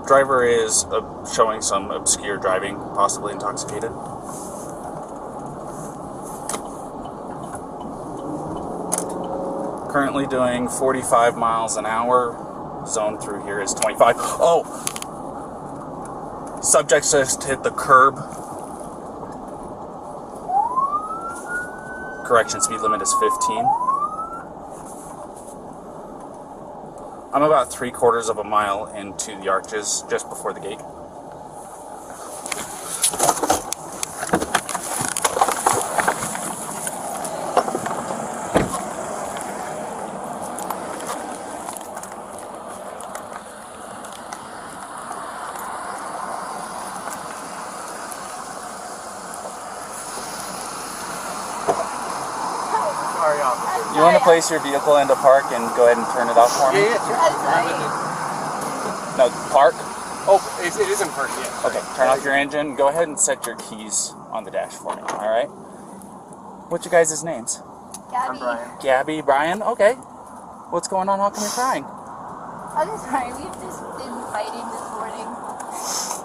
Driver is showing some obscure driving, possibly intoxicated. Currently doing 45 miles an hour. Zone through here is 25. Oh! Subject just hit the curb. Correction, speed limit is 15. I'm about 3/4 of a mile into the arches, just before the gate. You want to place your vehicle into park and go ahead and turn it off for me? Yeah, sure. No, park? Oh, it is in park, yeah. Okay, turn off your engine. Go ahead and set your keys on the dash for me, alright? What's your guys' names? Gabby. I'm Brian. Gabby, Brian? Okay. What's going on? How come you're crying? I'm sorry, we've just been fighting this morning.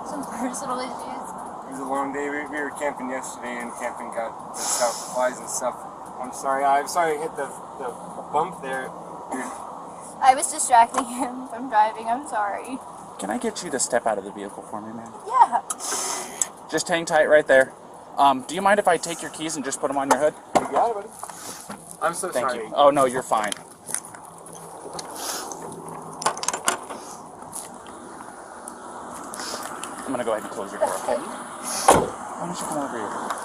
Some personal issues. It was a long day. We were camping yesterday, and camping got the stuff, flies and stuff. I'm sorry I hit the bump there. I was distracting him from driving, I'm sorry. Can I get you to step out of the vehicle for me, man? Yeah. Just hang tight right there. Do you mind if I take your keys and just put them on your hood? You got it, buddy. I'm so Thank sorry. you. Oh, no, you're fine. I'm going to go ahead and close your door, okay? Why don't you come over here?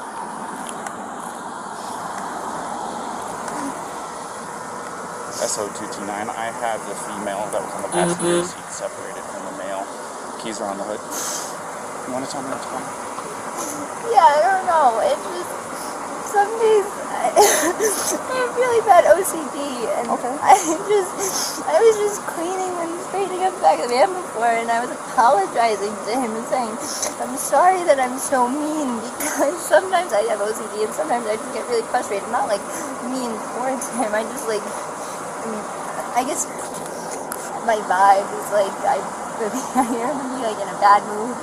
SO229, I have the female that was on the passenger seat separated from the male. Keys are on the hood. You want to tell me what's going on? Yeah, I don't know. It's just, some days I have really bad OCD, and Okay. I was just cleaning and straightening up the back of the van before, and I was apologizing to him and saying, I'm sorry that I'm so mean, because sometimes I have OCD, and sometimes I just get really frustrated. Not like mean towards him, I guess my vibe is like, I am like in a bad mood.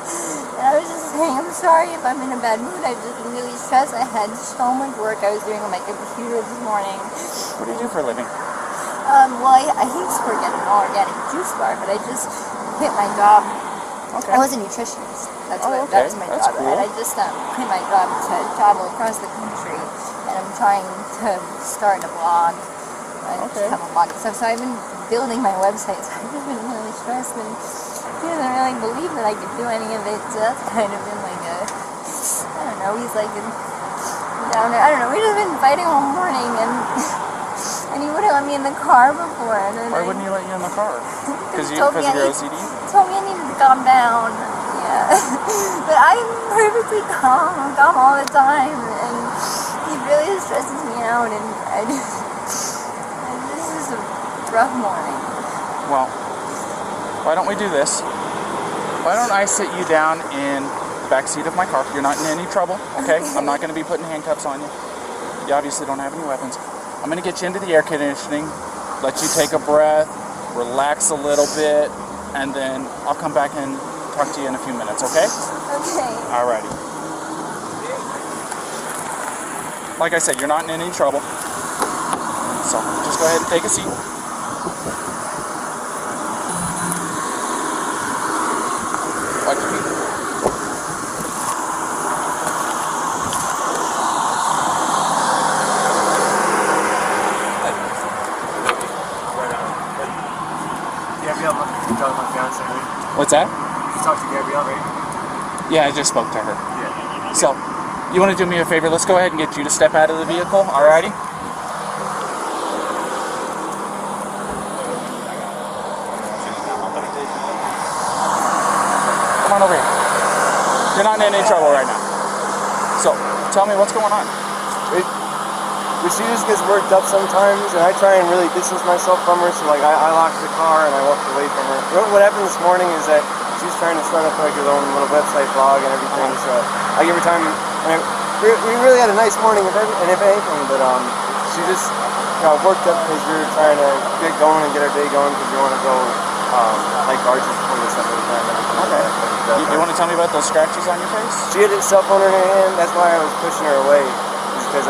And I was just saying, I'm sorry if I'm in a bad mood. I've just been really stressed. I had so much work I was doing on my computer this morning. What do you do for a living? Well, I used to work at an all-organic juice bar, but I just quit my job. Okay. I was a nutritionist. That was my That's job. cool. And I just quit my job to travel across the country. And I'm trying to start a blog. I just have a blog and stuff. So I've been building my website. So I've just been really stressed. And he doesn't really believe that I could do any of it. So that's kind of been like I don't know. He's like down there. I don't know. We've just been fighting all morning. And he wouldn't let me in the car before. And then Why wouldn't he let you in the car? Because of your OCD? Told me I needed to calm down. Yeah. But I'm perfectly calm. I'm calm all the time. And he really stresses me out. And this is a rough morning. Well, why don't we do this? Why don't I sit you down in the back seat of my car? You're not in any trouble, okay? I'm not going to be putting handcuffs on you. You obviously don't have any weapons. I'm going to get you into the air conditioning, let you take a breath, relax a little bit, and then I'll come back and talk to you in a few minutes, okay? Okay. Alrighty. Like I said, you're not in any trouble. So just go ahead and take a seat. Watch your feet. Gabrielle, you talked to my fiance, right? What's that? You talked to Gabrielle, right? Yeah, I just spoke to her. Yeah. So, you want to do me a favor? Let's go ahead and get you to step out of the vehicle, alrighty? Come on over here. You're not in any trouble right now. So, tell me what's going on. She just gets worked up sometimes, and I try and really distance myself from her, so like I locked the car and I walked away from her. What happened this morning is that she's trying to start up like her own little website blog and everything, so I give her time. And we really had a nice morning, if anything, but she just got worked up because we were trying to get going and get our day going because we want to go like arches before they set the time. Okay. You want to tell me about those scratches on your face? She had a cell phone in her hand. That's why I was pushing her away, because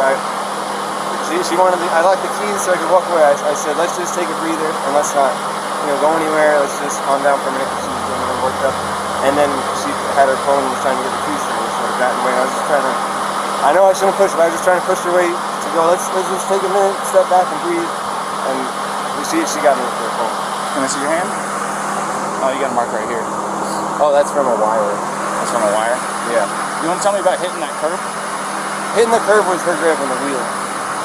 she wanted. I locked the keys so I could walk away. I said, let's just take a breather and let's not, go anywhere. Let's just calm down for a minute because she was getting really worked up. And then she had her phone and was trying to get the keys for me, so I got in the way. I was just trying to. I know I shouldn't push, but I was just trying to push her away to go. Let's just take a minute, step back, and breathe. And she got me with her phone. Can I see your hand? Oh, you got a mark right here. Oh, that's from a wire. That's from a wire? Yeah. You want to tell me about hitting that curb? Hitting the curb was her grabbing the wheel.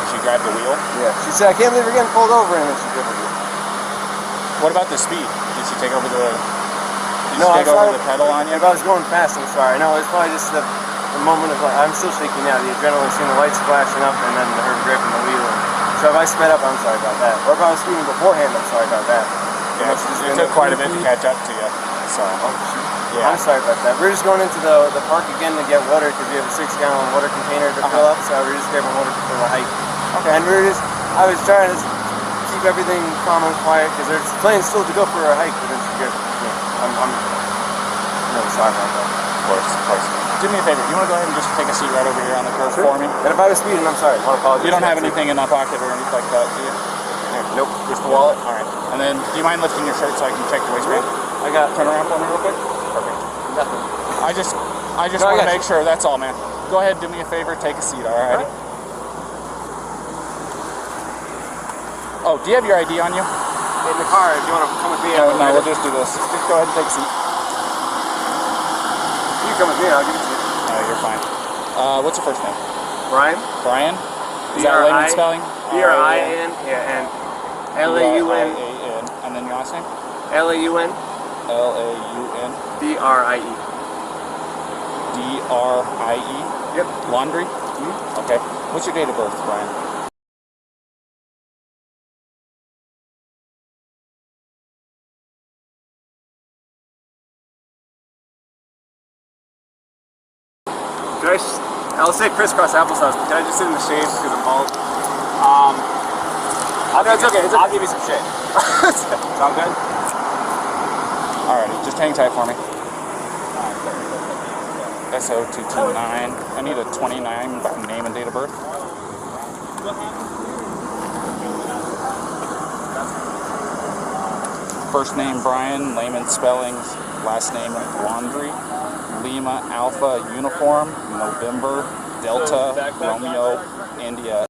She grabbed the wheel? Yeah. She said, I can't believe we're getting pulled over, and then she grabbed the wheel. What about the speed? Did she take over the... No, take over the pedal on you? If I was going fast, I'm sorry. No, it's probably just the moment of, I'm still shaking now. The adrenaline, seeing the lights flashing up, and then her gripping the wheel. So if I sped up, I'm sorry about that. Or if I was speeding beforehand, I'm sorry about that. Yeah, it took quite a bit to catch up to you. So, yeah. I'm sorry about that. We're just going into the park again to get water because we have a 6-gallon water container to fill up. So we're just grabbing water for the hike. Okay. And I was trying to keep everything calm and quiet because there's plans still to go for a hike. But it's good. I'm really sorry about that. Of course. Do me a favor. You want to go ahead and just take a seat right over here on the curb for me? And if I was speeding, I'm sorry. I want to apologize. You don't have anything in that pocket or anything like that, do you? Nope. Just the wallet? All right. And then, do you mind lifting your shirt so I can check your waistband? Turn around for me real quick. Perfect. Nothing. I just want to make sure. That's all, man. Go ahead, do me a favor, take a seat, all right? Oh, do you have your ID on you? In the car, if you want to come with me. No, we'll just do this. Just go ahead and take a seat. You come with me, I'll give it to you. No, you're fine. What's your first name? Brian. Brian? Is that layman spelling? B-R-I-N, yeah, and L-A-U-N. And then your last name? L-A-U-N. L-A-U-N. D-R-I-E. D-R-I-E? Yep. Laundry? Okay. What's your date of birth, Brian? I'll say crisscross applesauce, but can I just sit in the shade because I'm bald? It's okay. I'll give you some shade. Sound good? Alrighty, just hang tight for me. SO229. I need a 29 name and date of birth. First name Brian, layman spellings, last name Laundry. Lima Alpha Uniform, November, Delta, Romeo, India.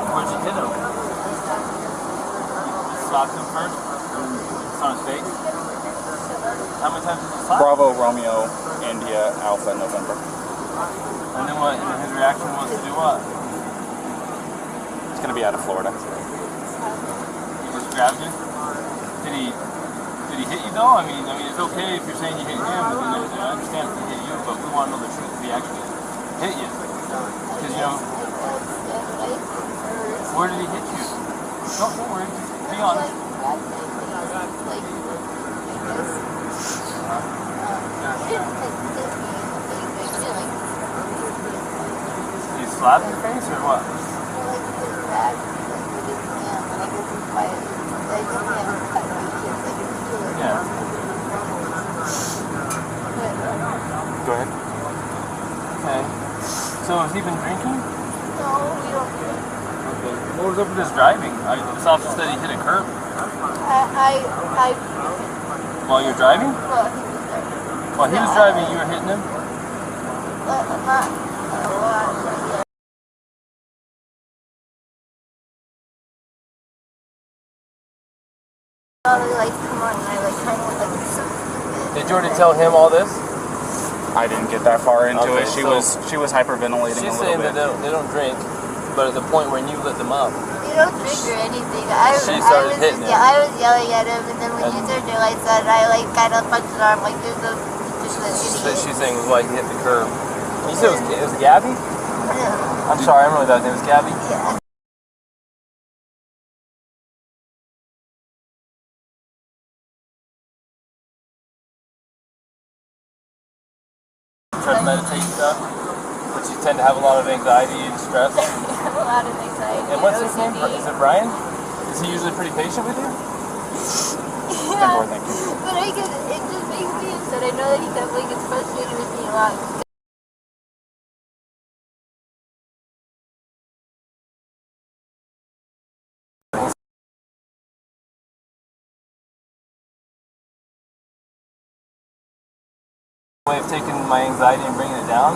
Where'd you hit him? You slapped him first? It's on his face? How many times did you slap? Bravo, Romeo, India, Alpha, November. And then what? And his reaction was to do what? It's going to be out of Florida. He just grabbed you? Did he hit you though? I mean, it's okay if you're saying you hit him, but then I understand if he hit you, but we want to know the truth if he actually hit you. Because, where did he hit you? Don't worry, just be honest. Did he slap your face or what? Yeah. Go ahead. Okay. So has he been drinking? No, we don't. Okay. What was up with his driving? This officer said he hit a curb. While you're driving? While he was driving, you were hitting him? Did you already tell him all this? I didn't get that far into Okay, it. She so was hyperventilating She's a little saying bit. that they don't drink, but at the point when you lit them up. You don't drink or anything. She started hitting him. Yeah, I was yelling at him, and then when you turned your lights on, I kind of punched his arm like there's a She's saying it was like he hit the curb. You said it was Gabby? Yeah. I'm sorry, I remember that name. It was Gabby? Yeah. try to meditate and stuff, but you tend to have a lot of anxiety and stress. I have a lot of anxiety. And what's his OCD. name? Is it Brian? Is he usually pretty patient with you? Yeah, but it just makes me upset. I know that he definitely gets frustrated with me a lot. Way of taking my anxiety and bringing it down,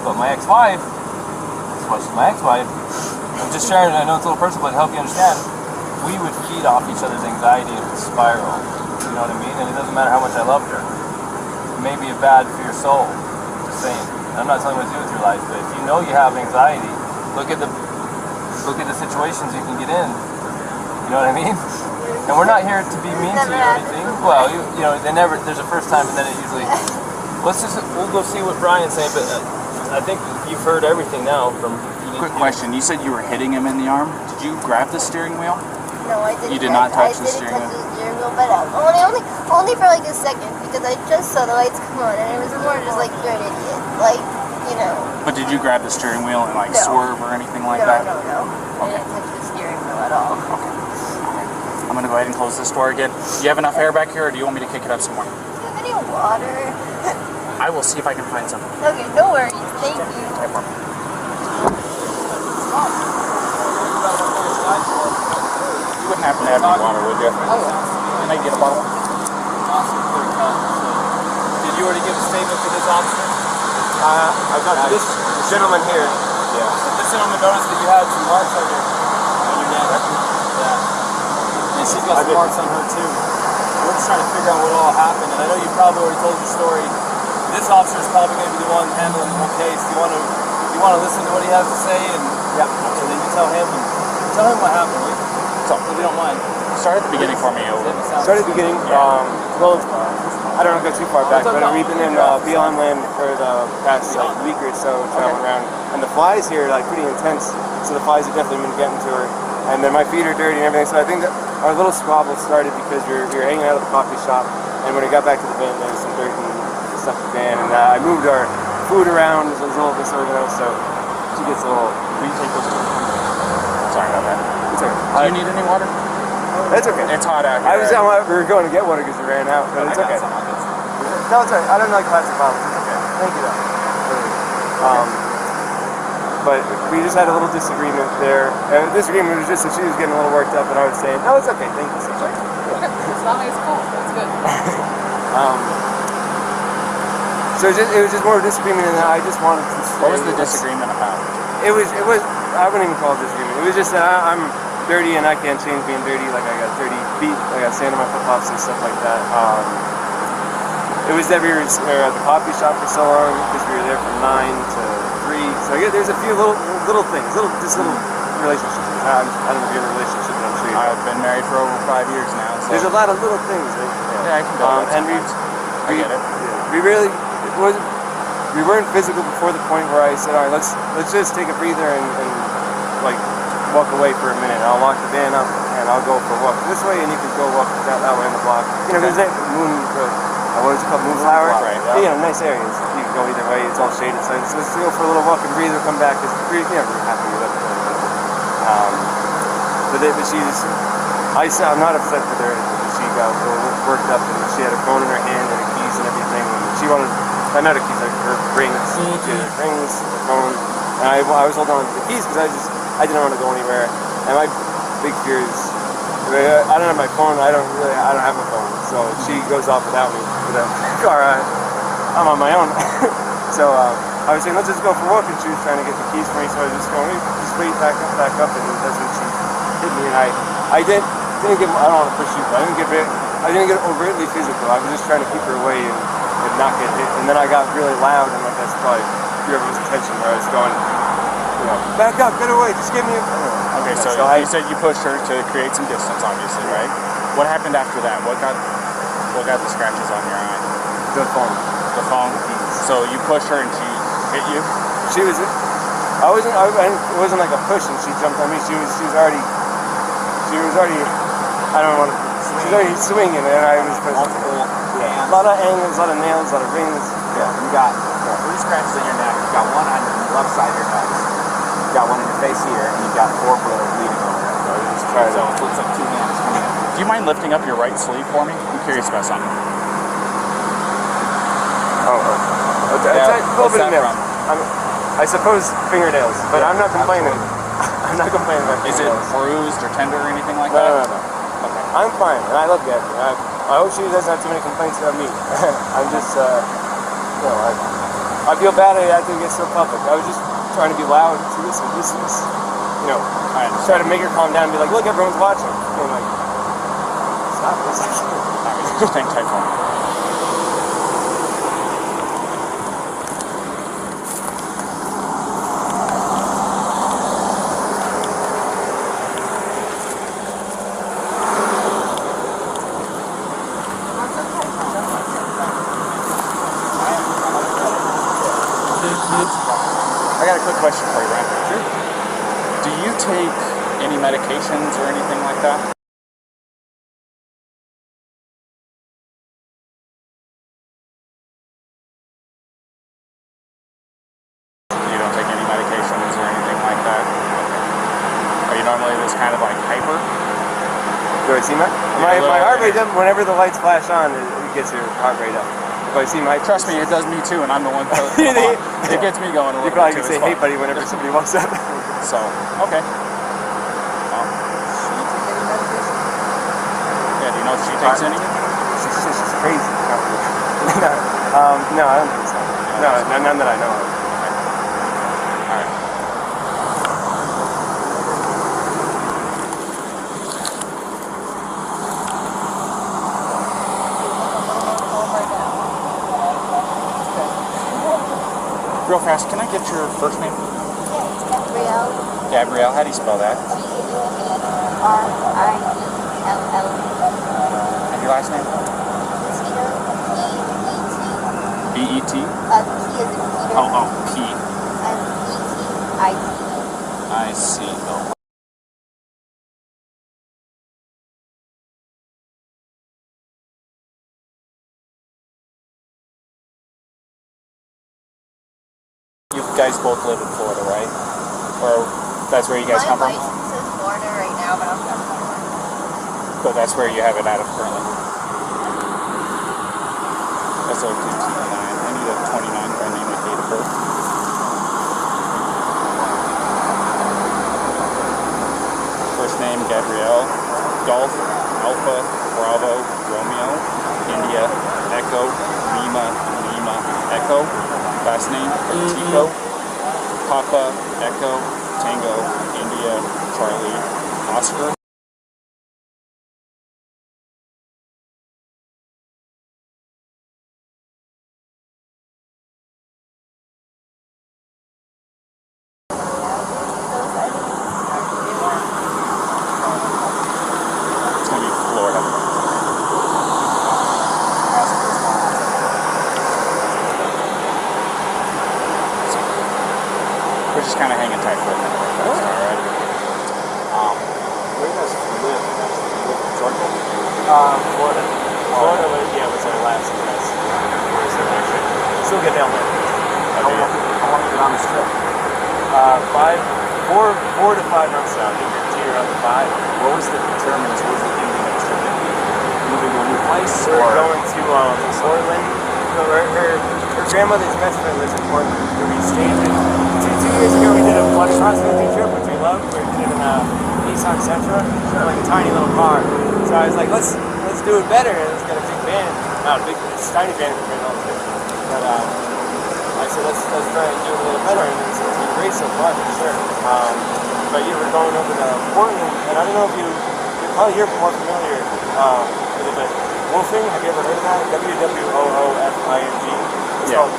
but my ex-wife, that's why she's my ex-wife, I'm just sharing it, I know it's a little personal, but to help you understand, we would feed off each other's anxiety and it would spiral, you know what I mean? And it doesn't matter how much I loved her. It may be bad for your soul, just saying. I'm not telling you what to do with your life, but if you know you have anxiety, look at the situations you can get in, you know what I mean? And we're not here to be mean to you or anything. Well, you know, there's a first time and then it usually... We'll go see what Brian's saying, but I think you've heard everything now from... Quick question, you said you were hitting him in the arm. Did you grab the steering wheel? No, I didn't. You did not touch the steering wheel? But only for like a second, because I just saw the lights come on, and it was more just like, you're an idiot. Like, you know. But did you grab the steering wheel and like swerve or anything like No. that? I didn't touch the steering wheel at all. Okay. I'm going to go ahead and close this door again. Do you have enough air back here, or do you want me to kick it up some more? Do you have any water? I will see if I can find some. Okay, no worries. Thank you. Okay, for me. You wouldn't happen to have any water, would you? Oh, yeah. Can I get a bottle? Did you already give a statement to this officer? I've got this gentleman here. Yeah. This gentleman noticed that you had some marks on your neck. Yeah. And she's got some marks on her too. We're just trying to figure out what all happened. And I know you probably already told your story. This officer is probably going to be the one handling the whole case. You want to listen to what he has to say, and then you tell him what happened. So if you don't mind, start at the beginning for me. Start at the beginning. Well, I don't want to go too far back, but we've been in Beyond Land for the past week or so, traveling around, and the flies here are like pretty intense. So the flies have definitely been getting to her, and then my feet are dirty and everything. So I think that our little squabble started because we were hanging out at the coffee shop, and when we got back to the van, there was some dirt and stuff in the van, and I moved our food around, so it was a little disorganized, so she gets a little... Will you take those? Sorry about that. It's okay. Do you need any water? That's okay. It's hot out here. We were going to get water because we ran out, but it's okay. No, it's alright. I don't like plastic bottles. It's okay. Thank you, though. But we just had a little disagreement there. Disagreement was just that she was getting a little worked up, and I was saying, no, it's okay. Thank you so much. Okay. As long as it's cool. That's good. So it was just more of a disagreement, and I just wanted to say... What was the disagreement about? It was, I wouldn't even call it disagreement. It was just that I'm dirty and I can't change being dirty. Like I got dirty feet, I got sand on my flip-flops and stuff like that. It was that we were at the coffee shop for so long because we were there from 9 to 3. So yeah, there's a few little things, little relationships. I don't know if you're in a relationship, but I'm sure you I've been married for over 5 years now. So. There's a lot of little things. Yeah, I can go and I get it. We really... We weren't physical before the point where I said, all right, let's just take a breather and like walk away for a minute. I'll lock the van up and I'll go for a walk this way, and you can go walk that way in the block. You know, there's that what is it called, Moonflower? Right. Yeah, nice areas. You can go either way. It's all shaded. So let's go for a little walk and breathe or come back because we're happy with it. But she just, I'm not upset with her. She got worked up and she had her phone in her hand and her keys and everything. And she wanted. Not her keys, her rings. She had her rings, her phone, and I was holding on to the keys because I didn't want to go anywhere. And my big fear is, I don't have my phone. I don't have a phone. So she goes off without me with a car. I'm on my own. So I was saying, let's just go for a walk, and she was trying to get the keys for me. So I was just going, just wait, back up, and that's when she hit me. And I didn't get. I don't want to push you, but I didn't get overtly physical. I was just trying to keep her away and not get hit. And then I got really loud, and like that's probably everyone's attention where I was going, back up, get away, just give me a... Okay, so you said you pushed her to create some distance, obviously, right? What happened after that? What got the scratches on your eye? The phone. The phone? So you pushed her and she hit you? It wasn't like a push and she jumped on me. She was already, I don't want to, she was already swinging, and I was... A lot of angles, a lot of nails, a lot of rings. Yeah, you got it. Yeah. We're just scratches on your neck. You've got one on the left side of your nose. You've got one in your face here, and you've got 4 bleeding over there. So you just try to. So it looks like 2 hands coming in. Do you mind lifting up your right sleeve for me? I'm curious about something. It's a little what's bit of that nails. I suppose fingernails, but I'm not complaining. I'm not complaining about Is it fingernails. bruised or tender or anything like No, that? no. I'm fine, and I love Gabby. I hope she doesn't have too many complaints about me. I'm just, I feel bad I had to get so public. I was just trying to be loud. So listen, this is, I try to make her calm down and be like, look, everyone's watching. And like, stop this. Just hang tight for me. I got a quick question for you, Ryan. Sure. Do you take any medications or anything like that? You don't take any medications or anything like that? Are you normally this kind of like hyper? Do I see my heart rate up whenever the lights flash on? It gets your heart rate up. If I see my Trust me, it does me too, and I'm the one. It gets me going a you little probably bit can too. say, "Hey, buddy," whenever somebody walks up. So, okay. Yeah, do you know if she takes any? She's crazy. No, I don't think so. No, none that I know of. All right. Real fast, can I get your first name? Gabrielle. Gabrielle, how do you spell that? G-A-R-I-E-L-L. And your last name? Peter. B-E-T? P as in Peter. Oh, P. And E-T-I-T. I see. Oh. You guys both live in Florida, right? Or that's where you guys come My from? license is Florida right now, but I'm from Florida. But that's where you have it out of currently. That's a good 29. I need a 29 for my name and date of birth. First name Gabrielle. Golf, Alpha, Bravo, Romeo, India, Echo, Lima, Lima, Echo. Last name Tico. Papa, Echo, Tango, India, Charlie, Oscar. It's gonna be Florida. We're just kind of hanging tight for a minute. All right. Where do you guys live? Georgia? Florida. Florida, was our last address. Still get down there. How long have you been on this trip? 4 to 5 months now. I think you're tier up to 5. What was the determinants? What was the ending of the trip? Moving to a new place? We're Or going to Portland. So her grandmother's best friend lives in Portland. So we stayed in. 2 years ago we did a one cross-country trip, which we loved. We did in Nissan Sentra, like a tiny little car. So I was like, let's do it better. Let's get a big van. Not a big, it's a tiny van compared to all the But I said, let's try and do it a little better. And it's been great so far, for sure. But yeah, we're going over to Portland, and I don't know if you're probably more familiar with it, but woofing, have you ever heard of that? W-W-O-O-F-I-N-G. It's Yeah. called,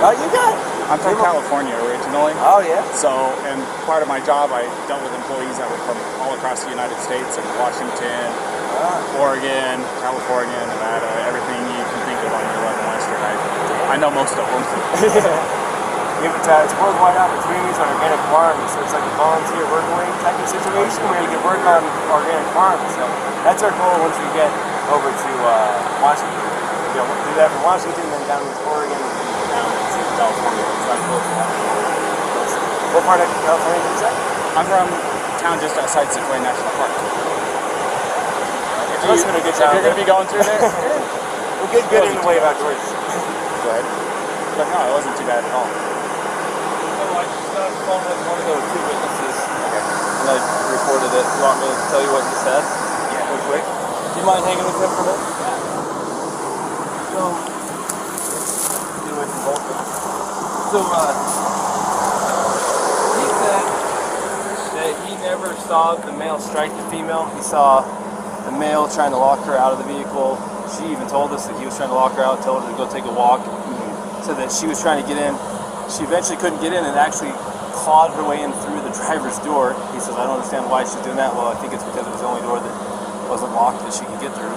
oh, you got it. I'm from California originally. Oh, yeah. So, and part of my job, I dealt with employees that were from all across the United States, and Washington, Oregon, California, Nevada, everything you can think of on your level Western. I know most of them. It's worldwide opportunities on organic farms, so it's like a volunteer work-away type of situation where you can work on organic farms. So that's our goal once we get over to Washington. We'll do that from Washington, then down to Oregon, and down to California. Try to close the line. What part of California did you say? I'm from a town just outside Sequoia National Park. It must have been a good If job. you're going to be going through there, We'll get good in the way of outdoors. go ahead. But no, it wasn't too bad at all. Oh, I just got a phone with one of those two witnesses, and I reported it. You want me to tell you what he said? Yeah. Real quick. Do you mind hanging with him for a minute? So, get away from both of them. So, he said that he never saw the male strike the female. He saw the male trying to lock her out of the vehicle. She even told us that he was trying to lock her out, told her to go take a walk, so that she was trying to get in. She eventually couldn't get in and actually clawed her way in through the driver's door. He says, I don't understand why she's doing that. Well, I think it's because it was the only door that wasn't locked that she could get through.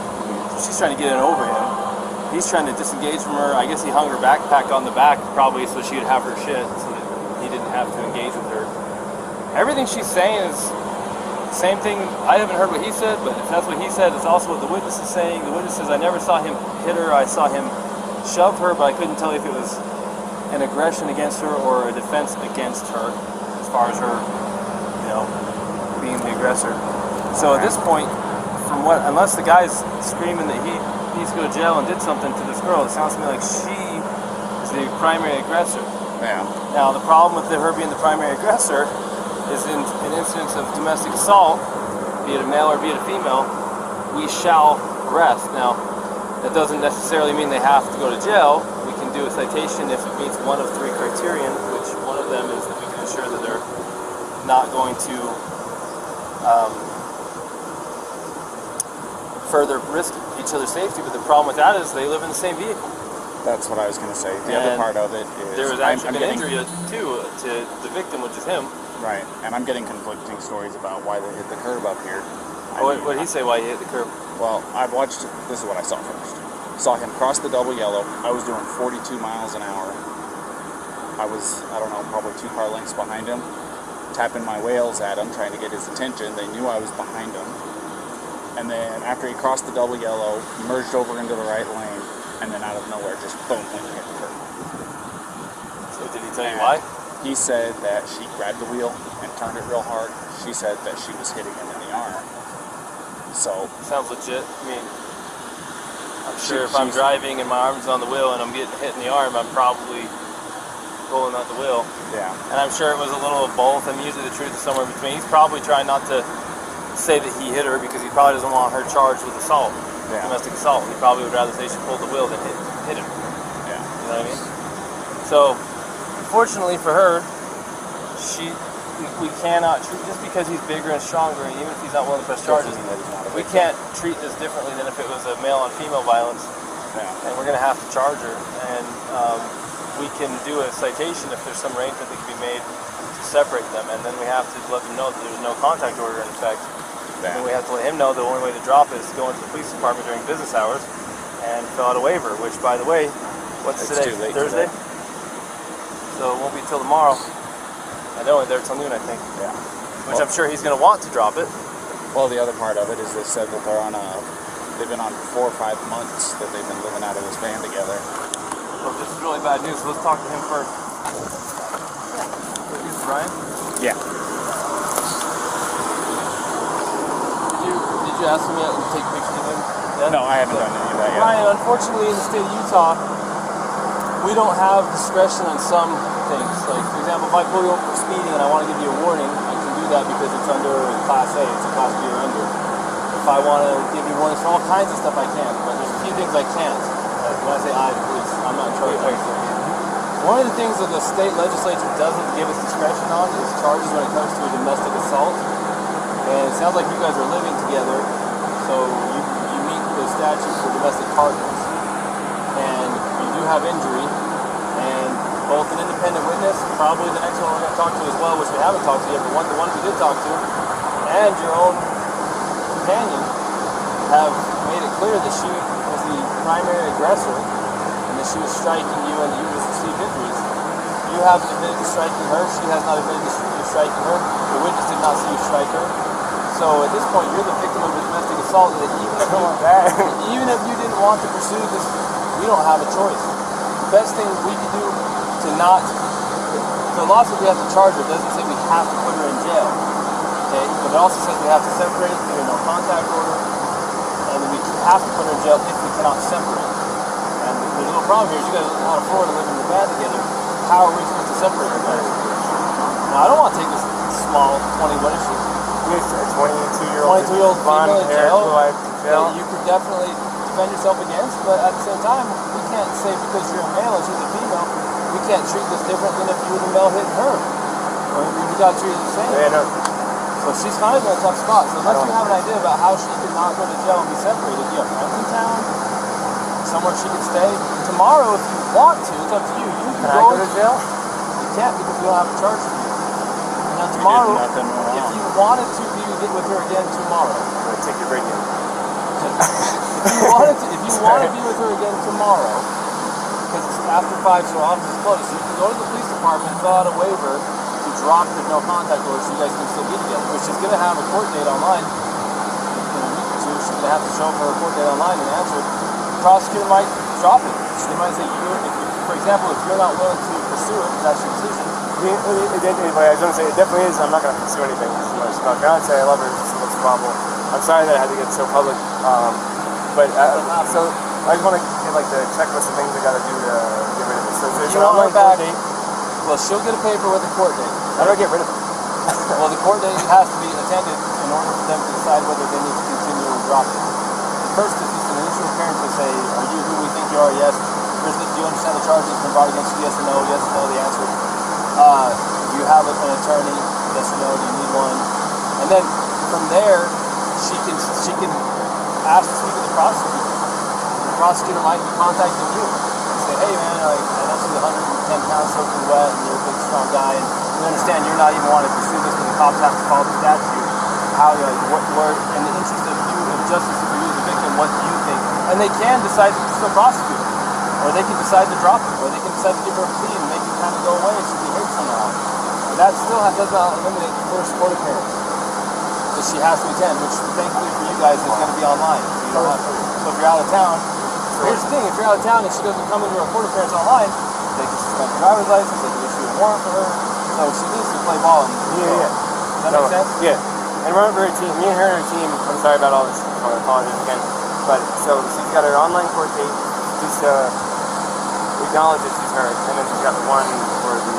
So she's trying to get in over him. He's trying to disengage from her. I guess he hung her backpack on the back probably so she would have her shit so that he didn't have to engage with her. Everything she's saying is the same thing. I haven't heard what he said, but if that's what he said, it's also what the witness is saying. The witness says, I never saw him hit her. I saw him shove her, but I couldn't tell if it was an aggression against her or a defense against her as far as her, being the aggressor. So at this point, unless the guy's screaming that he needs to go to jail and did something to this girl, it sounds to me like she is the primary aggressor. Yeah. Now, the problem with her being the primary aggressor is in an instance of domestic assault, be it a male or be it a female, we shall arrest. Now, that doesn't necessarily mean they have to go to jail. We can do a citation if it meets one of three criterion, which one of them is that we can ensure that they're not going to further risk each other's safety. But the problem with that is they live in the same vehicle. That's what I was going to say. The other part of it is there was actually an injury too to the victim, which is him. Right, and I'm getting conflicting stories about why they hit the curb up here. What did he say why he hit the curb? Well, I've watched, this is what I saw first. Saw him cross the double yellow. I was doing 42 miles an hour. I was, probably 2 car lengths behind him, tapping my wheels at him, trying to get his attention. They knew I was behind him. And then after he crossed the double yellow, he merged over into the right lane, and then out of nowhere, just boom, went and hit the curb. So did he tell you why? He said that she grabbed the wheel and turned it real hard. She said that she was hitting him in the arm. So sounds legit. I mean, I'm sure if I'm driving and my arm's on the wheel and I'm getting hit in the arm, I'm probably pulling out the wheel. Yeah. And I'm sure it was a little of both, and usually the truth is somewhere in between. He's probably trying not to say that he hit her because he probably doesn't want her charged with assault, domestic assault. He probably would rather say she pulled the wheel than hit him. Yeah. You know what I mean? So, fortunately for her, we cannot treat, just because he's bigger and stronger, and even if he's not willing to press charges, we can't treat this differently than if it was a male on female violence. Yeah. And we're going to have to charge her, and we can do a citation if there's some arrangement that can be made to separate them, and then we have to let them know that there's no contact order in effect. Yeah. And we have to let him know the only way to drop it is to go into the police department during business hours and fill out a waiver, which, by the way, what's It's today? too late Thursday? today. So it won't be till tomorrow. I know they're till noon, I think. Yeah. Which I'm sure he's going to want to drop it. Well, the other part of it is they said that they've been on 4 or 5 months that they've been living out of this van together. Well, this is really bad news, so let's talk to him first. This is Brian? Yeah. Did you ask me to take pictures of him? Yeah? No, I haven't done any of that yet. Brian, unfortunately in the state of Utah, we don't have discretion on some things. Like, for example, if I pull you over for speeding and I want to give you a warning, I can do that because it's under Class A, it's a Class B or under. If I want to give you warnings for all kinds of stuff, I can, but there's a few things I can't. When I say I, the police, I'm not in charge of everything. One of the things that the state legislature doesn't give us discretion on is charges when it comes to a domestic assault. And it sounds like you guys are living together, so you meet the statute for domestic partners. And you do have injury, and both an independent witness, probably the next one we're going to talk to as well, which we haven't talked to yet, but the one we did talk to, and your own companion have made it clear that she was the primary aggressor and that she was striking you and that you received injuries. You haven't admitted to striking her, she has not admitted to striking her, the witness did not see you strike her. So at this point, you're the victim of a domestic assault that even if you didn't want to pursue this, we don't have a choice. The best thing we can do to not. The law says we have to charge her. It doesn't say we have to put her in jail. Okay, but it also says we have to separate, get a no contact order, and then we have to put her in jail if we cannot separate. And the little problem here is you guys out of Florida living in the van together. How are we supposed to separate you guys? Now I don't want to take this small 20. What is she? He's a 22-year-old blonde hair, jail, blue eyed that you could definitely defend yourself against, but at the same time, we can't say because you're a male and she's a female, we can't treat this different than if you were the male hitting her. Or we got treated the same. Yeah, no. So she's kind of in a tough spot. So unless you have an idea about how she could not go to jail and be separated, you have friends in town, somewhere she could stay. Tomorrow, if you want to, it's up to you. You Can I go to jail? You can't because we don't have a charge for you. Now tomorrow, if you wanted to get with her again tomorrow, I'm gonna take your break in. if you want to be with her again tomorrow, because it's after 5, so office is closed, so you can go to the police department, fill out a waiver to drop the no contact order so you guys can still be together, which is going to have a court date online in a week or two. She's going to have to show up for a court date online and answer it. The prosecutor might drop it. They might say, for example, if you're not willing to pursue it, that's your decision. I was going to say, it definitely is. I'm not going to pursue anything. It's about fiance. I love her. It's a problem. I'm sorry that I had to get so public. So I just want to get like the checklist of things I got to do to get rid of it. So there's an online court date. Well, she'll get a paper with a court date. How do I get rid of it? Well, the court date has to be attended in order for them to decide whether they need to continue or drop it. First is just an initial appearance to say, are you who we think you are? Yes. Do you understand the charges been brought against you? Yes or no? Yes or no, the answer. Do you have an attorney? Yes or no? Do you need one? And then from there, she can ask to speak with the prosecutor. The prosecutor might be contacting you and say, hey man, I know she's 110 pounds soaking wet and you're a big strong guy and we understand you're not even wanting to pursue this, but the cops have to follow the statute. How, what in the interest of you, of justice for you as a victim, what do you think? And they can decide to still prosecute her, or they can decide to drop it, or they can decide to give her a plea and make it kind of go away if she behaves somehow. And that still does not eliminate the first court appearance that she has to attend, which thankfully for you guys is going to be online. You don't have to. So if you're out of town, here's the thing: if you're out of town and she doesn't come into her court appearance online, they can suspend her driver's license, they can issue a warrant for her. So she needs to play ball. Yeah. Does that make sense? Yeah. And remember her team, me and her and her team, I'm sorry about all this, I apologize again, but so she's got her online court date, just acknowledge that she's her, and then she's got the one for the...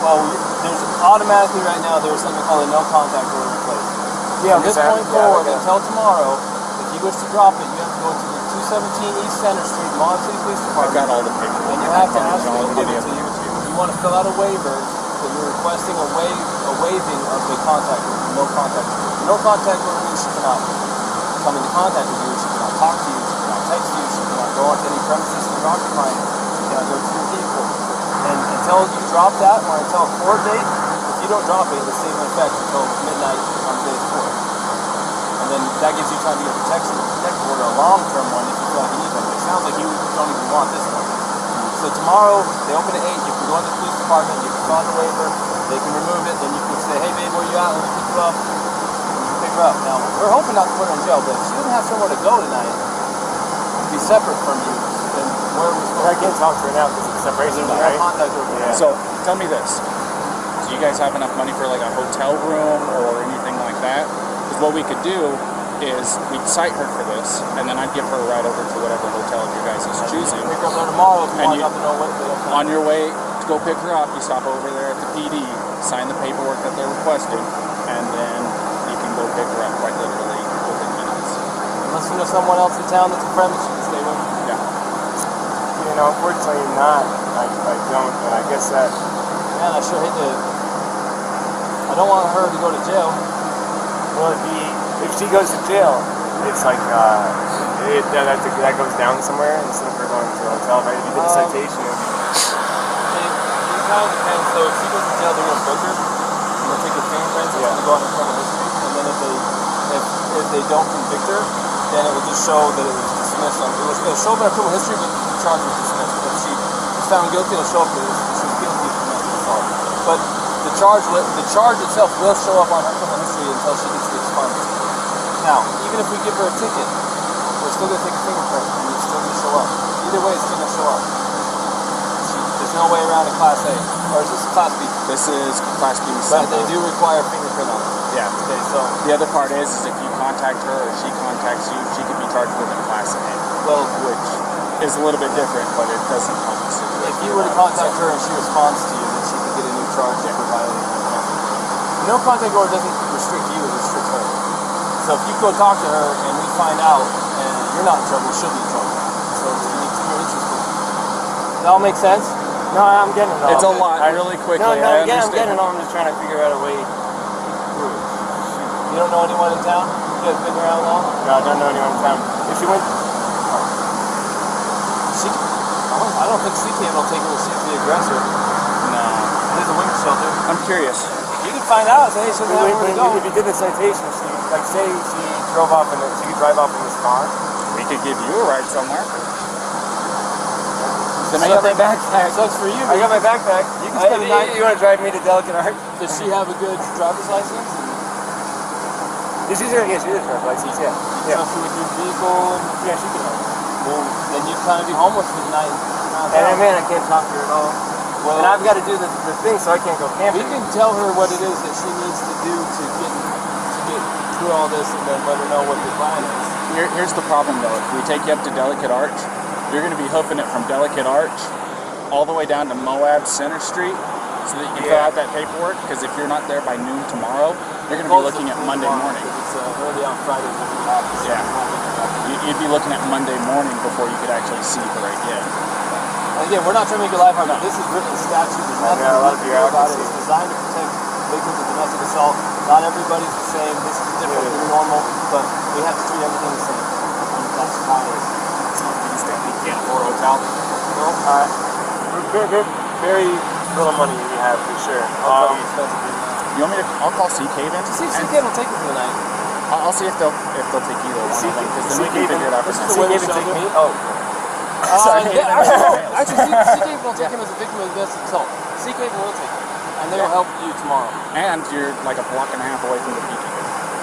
Well, there's automatically right now, there's something called a no contact order in place. Yeah, from this point forward until tomorrow, if you wish to drop it, you have to go to the 217 East Center Street, Mon City Police Department. I've got all the paperwork. And you have to ask them to give it to you. You want to fill out a waiver that you're requesting a waiving of the contact order, no contact order. No contact order means she cannot come into contact with you, she cannot talk to you, she cannot text you, she cannot go onto any premises you're occupying, she cannot go to your vehicle. And until you drop that, or until a court date, if you don't drop it, it'll stay in effect until midnight on day 4. And then that gives you time to get protection, a protective order, a long-term one if you feel like you need one. But it sounds like you don't even want this one. So tomorrow, they open at 8, you can go to the police department, you can sign the waiver, they can remove it, then you can say, hey babe, where you at? Let me pick you up. And you can pick her up. Now, we're hoping not to put her in jail, but if she doesn't have somewhere to go tonight, to be separate from you, then where are we supposed to I can't talk to her now because of the separation, there's right? no contact order. Yeah. So tell me this: do you guys have enough money for like a hotel room or anything like that? Because what we could do is we'd cite her for this, and then I'd give her a ride over to whatever hotel you guys is choosing. Pick her up there tomorrow if you And want to know what they don't On your way to go pick her up, you stop over there at the PD, sign the paperwork that they're requesting, and then you can go pick her up quite literally within minutes. Unless you know someone else in town that's a friend that you can stay with. Yeah. You know, unfortunately not. I don't, and I guess that... Man, I sure hate to... I don't want her to go to jail. Will it be... If she goes to jail, it's like, that goes down somewhere instead of her going to a hotel, right? If you did a citation, it would be... It kind of depends. So if she goes to jail, they're going to book her. And they'll take her fingerprints and she'll go on her criminal history. And then if they don't convict her, then it will just show that it was dismissed. It'll show up in her criminal history, but the charge was dismissed. If she was found guilty, it'll show up that she was guilty of domestic assault. But the charge itself will show up on her criminal history until she gets the expunged. Now, even if we give her a ticket, we're still going to take a fingerprint and it's still going to show up. Either way, it's still going to show up. The no way around a Class A. Or is this Class B? This is Class B. But they do require fingerprint on it. Yeah. Okay, so, The other part is if you contact her or she contacts you, she could be charged with a Class A, well, which is a little bit different, but it doesn't help the situation. if you were to contact her and she responds to you, then she could get a new charge for violating her contract. No contact order doesn't restrict you, it restricts her. So if you go talk to her and we find out and you're not in trouble, she'll be in trouble. So you need to be interested. Does that all make sense? No, I'm getting it all. It's a lot, really quickly. No, I I'm getting understand. it all. I'm just trying to figure out a way. You don't know anyone in town? You guys been around long? No, I don't know anyone in town. If she went, I don't think CK will take her to see the aggressor. No. There's a women's shelter. I'm curious. You can find out. Say, hey, she doesn't have where to go. if you did the citation, she, like say she drove off in she could drive off in this car. We could give you a ride somewhere. Then I Sucks- got my backpack. Sucks for you. I got my backpack. You can spend the night. You want to drive me to Delicate Art? Does she have a good driver's license? She's a driver's license. Yeah. Yeah. Trust her with your vehicle? Yeah, she can. Well, then you'd kind of be homeless for the night. And man, I can't talk to her at all. Well, And I've got to do the thing, so I can't go we camping. can tell her what it is that she needs to do to get through all this, and then let her know what the plan is. Here's the problem though. If we take you up to Delicate Arch, you're going to be hoofing it from Delicate Arch all the way down to Moab Center Street so that you can fill out that paperwork. Because if you're not there by noon tomorrow, you're going to be looking at Monday morning. It's early on Friday when we have this. Yeah. You'd be looking at Monday morning before you could actually see her again. And again, we're not trying to make your life hard. This is written statute. There's nothing Yeah, a lot of you can do about it. bureaucracy. It's designed to protect victims of domestic assault. Not everybody's the same. This is different than normal, but we have to treat everything the same. And that's how it is. You can't afford a hotel. No, very little money we have for sure. You want me to? I'll call Sea Cave in. See if CK will take you for the night. I'll see if they'll take either one of them because then we can figure it out. This is from the there. way Take shelter. me? Oh. Actually, CK will take him as a victim of domestic assault. CK will take him, and they will help you tomorrow. And you're like a block and a half away from the PK.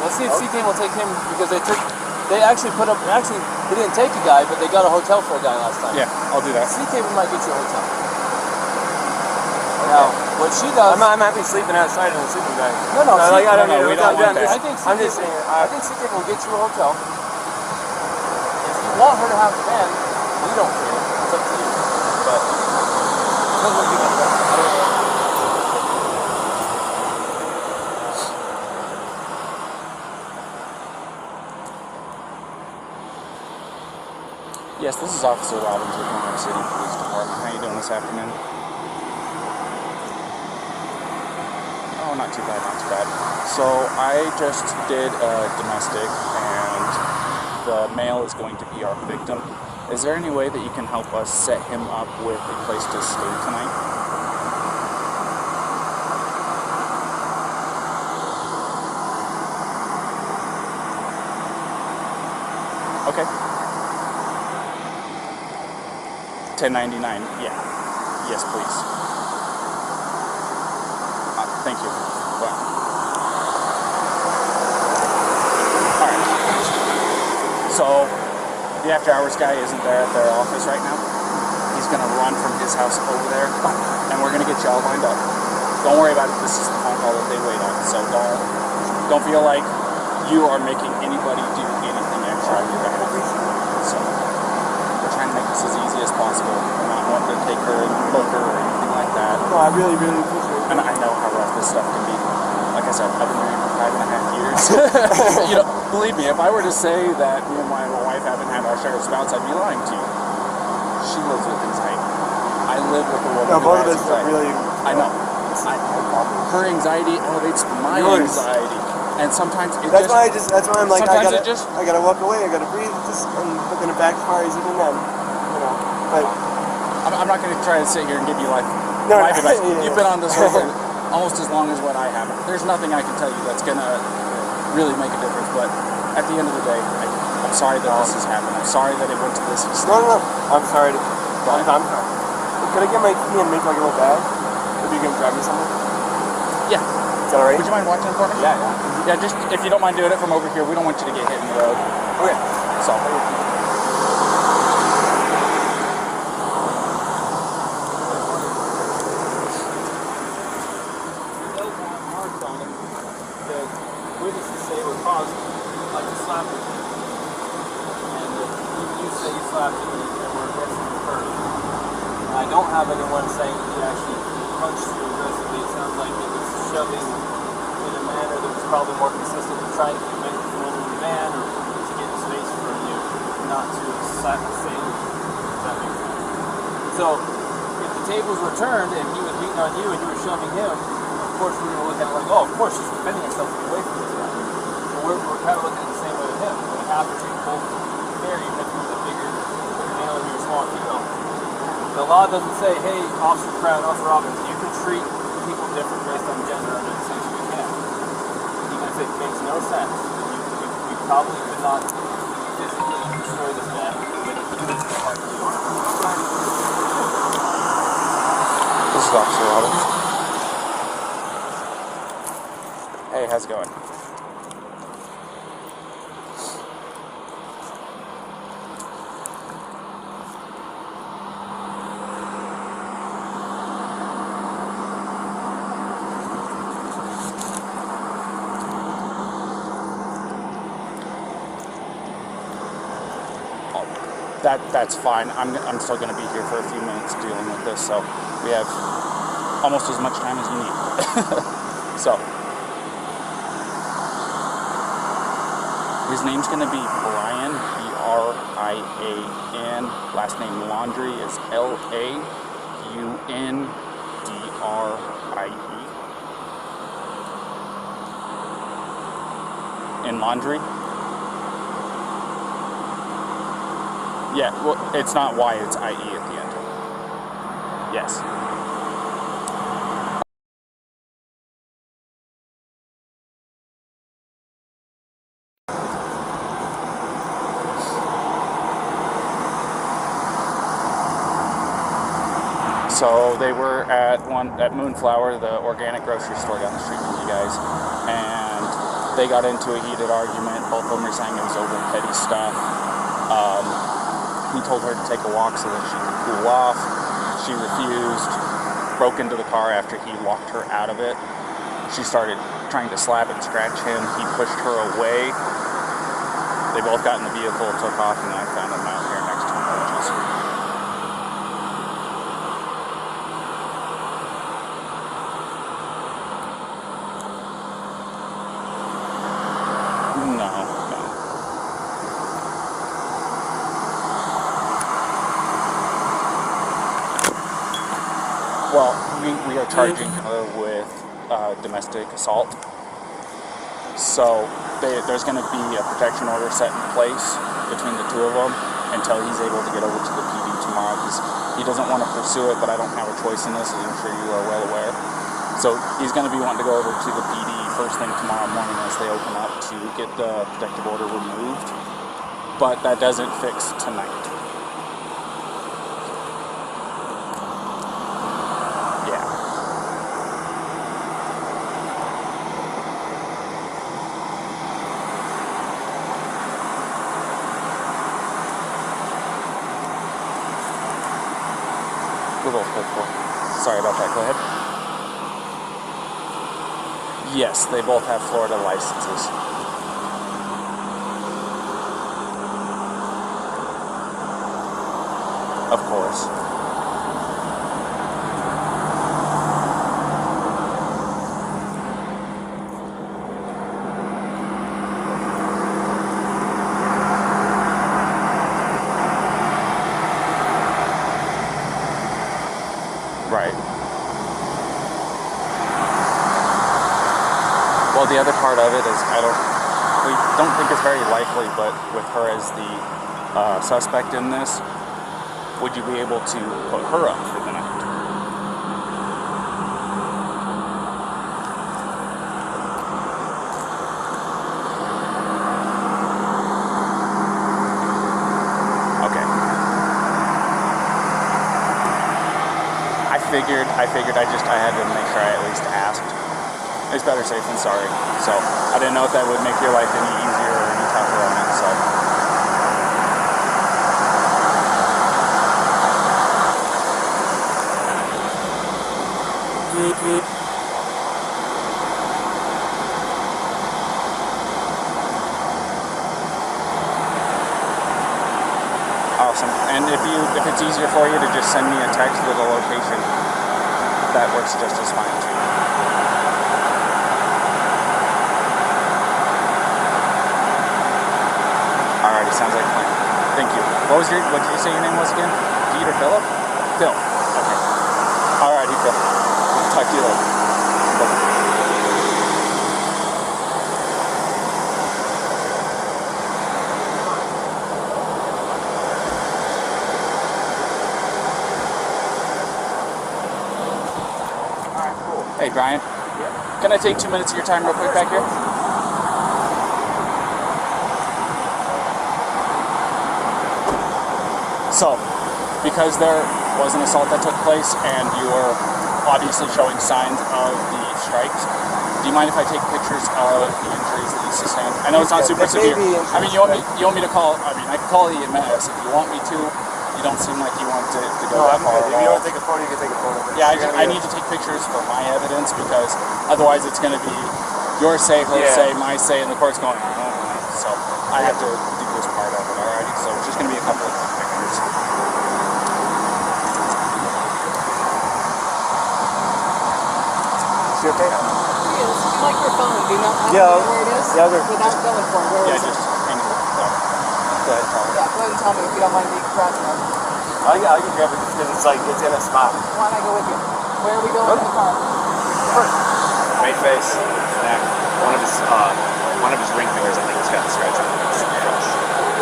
Let's see if CK will take him because they actually they didn't take a guy, but they got a hotel for a guy last time. Yeah, I'll do that. CK might get you a hotel. Now, what she does, I'm happy sleeping outside in a sleeping bag. No, like, I don't no, need we a don't hotel. want that. I'm just saying. I think CK will get you a hotel. If you want her to have the van, we don't care. It's up to you. But depends what you want. Yes, this is Officer Robbins with Moab City Police Department. How you doing this afternoon? Oh, not too bad, not too bad. So I just did a domestic, and the male is going to be our victim. Is there any way that you can help us set him up with a place to stay tonight? Okay. 1099. Yeah. Yes, please. Thank you. Well. Alright. So, the after hours guy isn't there at their office right now. He's going to run from his house over there, and we're going to get you all lined up. Don't worry about it. This is the phone call that they wait on. So don't feel like you are making anybody do anything extra on your behalf. So, we're trying to make this as easy as possible. We're not wanting to take her and book her or anything like that. No, I really appreciate it. And I know how rough this stuff can be. Like I said, I've been married for 5.5 years. You know, believe me, if I were to say that me and my wife haven't had our share of spouts, I'd be lying to you. She lives with anxiety. I live with a woman No, who both of has us anxiety. really. I know. Her anxiety elevates my Yours. anxiety. And sometimes it That's just... why I'm like, sometimes I gotta walk away, I gotta breathe, and look in the backfire even then, you know. But I'm not going to try to sit here and give you life No, advice. yeah. You've been on this road for almost as long as what I have. There's nothing I can tell you that's going to really make a difference. But at the end of the day, I'm sorry that this has happened. I'm sorry that it went to this extent. no, I'm sorry. I'm sorry. Could I get my key and make like a little bag? If you can drive me somewhere? Yeah. Is that alright? Would you mind watching for me? Yeah. Yeah, just if you don't mind doing it from over here, we don't want you to get hit in the road. Okay. So. have anyone saying he actually punched you aggressively. It sounds like it was shoving in a manner that was probably more consistent with trying to prevent you from entering the van or to get space from you, not to assail you. Does that make sense? So, if the tables were turned and he was beating on you and you were shoving him, of course we're going to look at it like, oh, of course she's defending herself to get away from this guy. So we're kind of looking at it the same way with him. We have to treat both fair, even if he was a bigger male and you were a small female. The law doesn't say, hey, Officer Crown, Officer Robbins, you can treat people different based on gender under the sanction we can. Even if it makes no sense, we probably could not physically destroy this man with a heart. This is Officer Robbins. Hey, how's it going? That's fine. I'm still going to be here for a few minutes dealing with this, so we have almost as much time as you need. So, his name's going to be Brian, B-R-I-A-N. Last name Laundrie is L-A-U-N-D-R-I-E. In Laundrie? Yeah, well, it's not Y, it's I-E at the end. Yes. So they were at Moonflower, the organic grocery store down the street from you guys, and they got into a heated argument. Both of them were saying it was over petty stuff. He told her to take a walk so that she could cool off. She refused, broke into the car after he locked her out of it. She started trying to slap and scratch him. He pushed her away. They both got in the vehicle, took off, and I found them out here next to him. No. Well, we are charging her with domestic assault. So there's going to be a protection order set in place between the two of them until he's able to get over to the PD tomorrow, because he doesn't want to pursue it, but I don't have a choice in this, as I'm sure you are well aware. So he's going to be wanting to go over to the PD first thing tomorrow morning as they open up to get the protective order removed. But that doesn't fix tonight. We're both purple. Sorry about that. Go ahead. Yes, they both have Florida licenses. Of course. Right. Well, the other part of it is we don't think it's very likely, but with her as the suspect in this, would you be able to put her up for the night? I had to make sure I at least asked. It's better safe than sorry. So I didn't know if that would make your life any easier or any tougher on it. So. Awesome. And And if it's easier for you to just send me a text with a location, that works just as fine too. Alrighty, sounds like a plan. Thank you. What did you say your name was again? Pete or Philip? Phil. Okay. Alrighty, Phil. I'll talk to you later. Bye-bye. Hey, Brian. Yeah. Can I take 2 minutes of your time real quick back here? So, because there was an assault that took place and you were obviously showing signs of the strikes, do you mind if I take pictures of the injuries that you sustained? I know it's not super severe. I mean, you want me to call, I can call EMS if you want me to. You don't seem like you want to go that far. If you want to take a photo, you can take a photo. Yeah, I need to take pictures for my evidence because otherwise it's going to be your say, her say, my say, and the court's going, so I have to do this part of it, alrighty? So it's just going to be a couple of quick pictures. Is she okay? She is. You like your phone. Do you not have where it is? Yeah, without going for it. Where is it? Just hang it. Go ahead, Tyler. Yeah, go ahead and tell me if you don't mind me grabbing it. I can grab it because it's in a spot. Why don't I go with you? Where are we going in the car? Right face, neck. One of his ring fingers, I think, has got the scratch on it.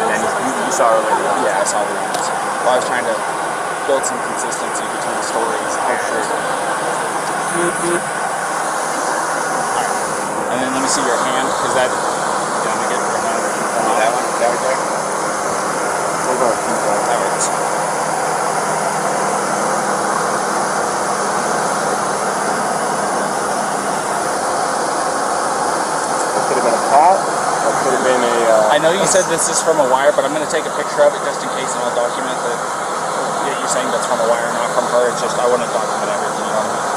And then you saw her later. Yeah, I saw the ones. Well, I was trying to build some consistency between the stories. Alright. And then let me see your hand, because that... Yeah, let me get your hand. That one? That right there? That works. Could have been a pot. That could have been a. I know you said this is from a wire, but I'm going to take a picture of it just in case, and I'll document that. Yeah, you're saying that's from a wire, not from her. It's just I want to document everything. You know what I mean?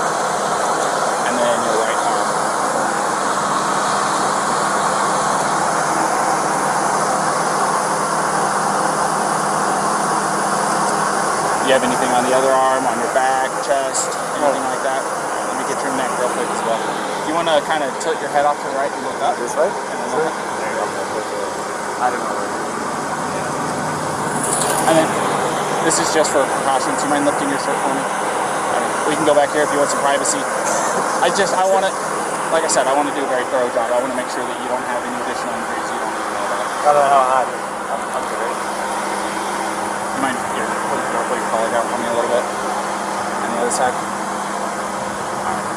And then your right arm. Do you have anything on the other arm, on your back, chest, anything like that? Let me get your neck real quick as well. You want to kind of tilt your head off to the right and look up? This way? And then look up. There you go. I don't know. And then, this is just for precautions. Do you mind lifting your shirt for me? We can go back here if you want some privacy. I want to, like I said, I want to do a very thorough job. I want to make sure that you don't have any additional injuries you don't even know about. I don't know how hot it is. I'm good. You mind here, put your collar down for me a little bit? And the other side? Alright.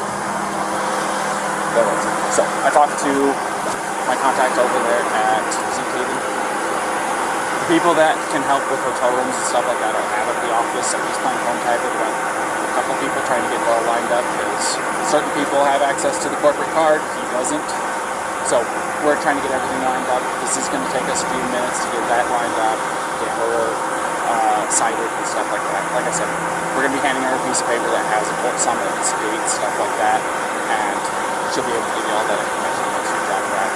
So, I talked to my contact over there at ZKD. The people that can help with hotel rooms and stuff like that are out of the office. I'm just playing phone tag with about a couple people trying to get it all lined up because certain people have access to the corporate card, he doesn't. So, we're trying to get everything lined up. This is going to take us a few minutes to get that lined up, get her cited and stuff like that. Like I said, we're going to be handing her a piece of paper that has a court summons, date, stuff like that, and she'll be able to give you all that information once you drop that.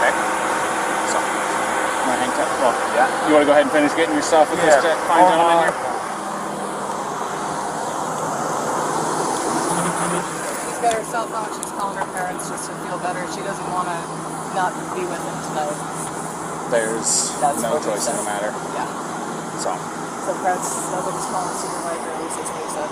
Okay? So, you want to hang tight? Well, Yeah. you want to go ahead and finish getting your stuff with this fine gentleman here? She's got her cell phone. She's calling her parents just to feel better. She doesn't want to not be with him tonight. There's no choice in the matter. Yeah. So, parents, nobody's calling the supervisor. At least that's what he said.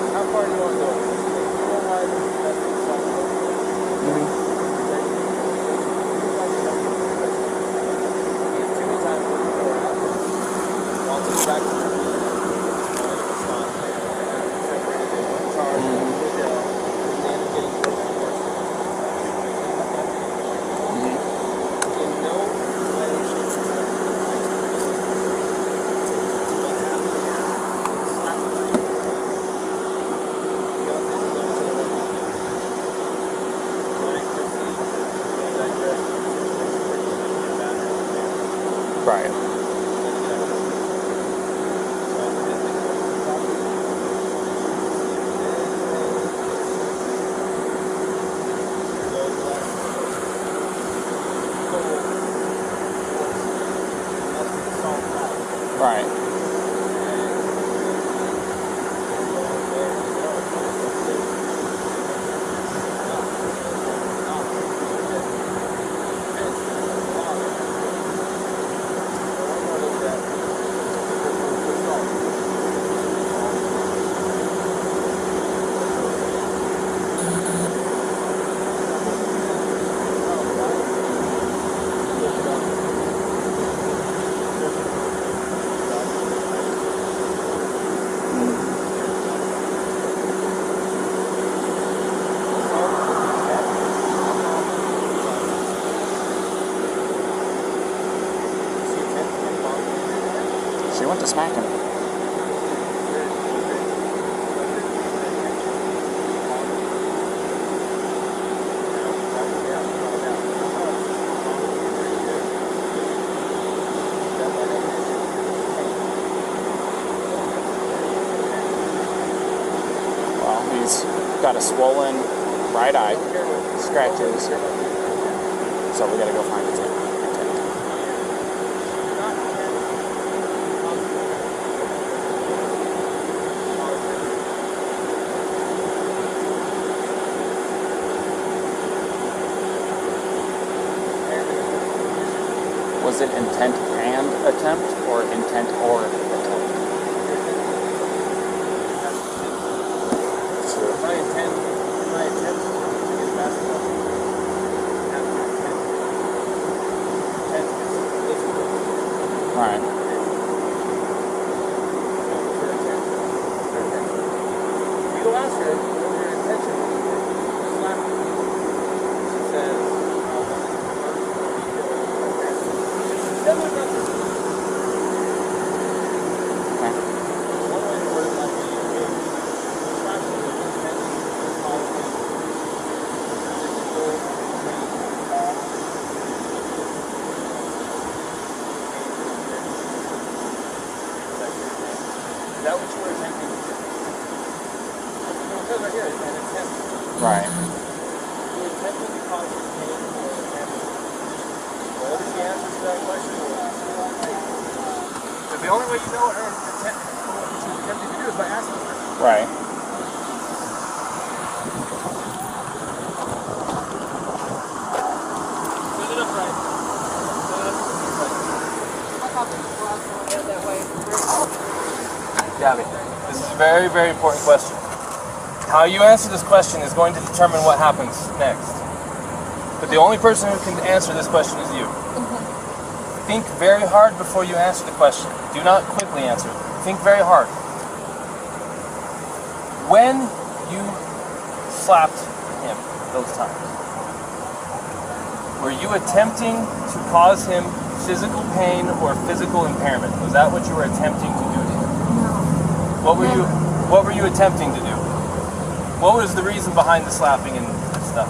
How far do you want Right. Right. She went to smack him. Well, he's got a swollen right eye, scratches, so we gotta go find his intent. Was it intent and attempt, or intent or attempt? My intent to get basketball. Right. You go ask her what your intention is. Slap her. She says, is that what you were attempting to do? It says right here, an attempt. Right. You were attempting to cause her pain or damage. Whatever the answer to that question was. But the only way you know what her intent, what she was attempting to do is by asking her. Right. Set it up right. Set it up right. I thought the garage door head that way. Gabby, this is a very, very important question. How you answer this question is going to determine what happens next. But the only person who can answer this question is you. Think very hard before you answer the question. Do not quickly answer. Think very hard. When you slapped him those times, were you attempting to cause him physical pain or physical impairment? Was that what you were attempting to do to him? What were you attempting to do? What was the reason behind the slapping and stuff?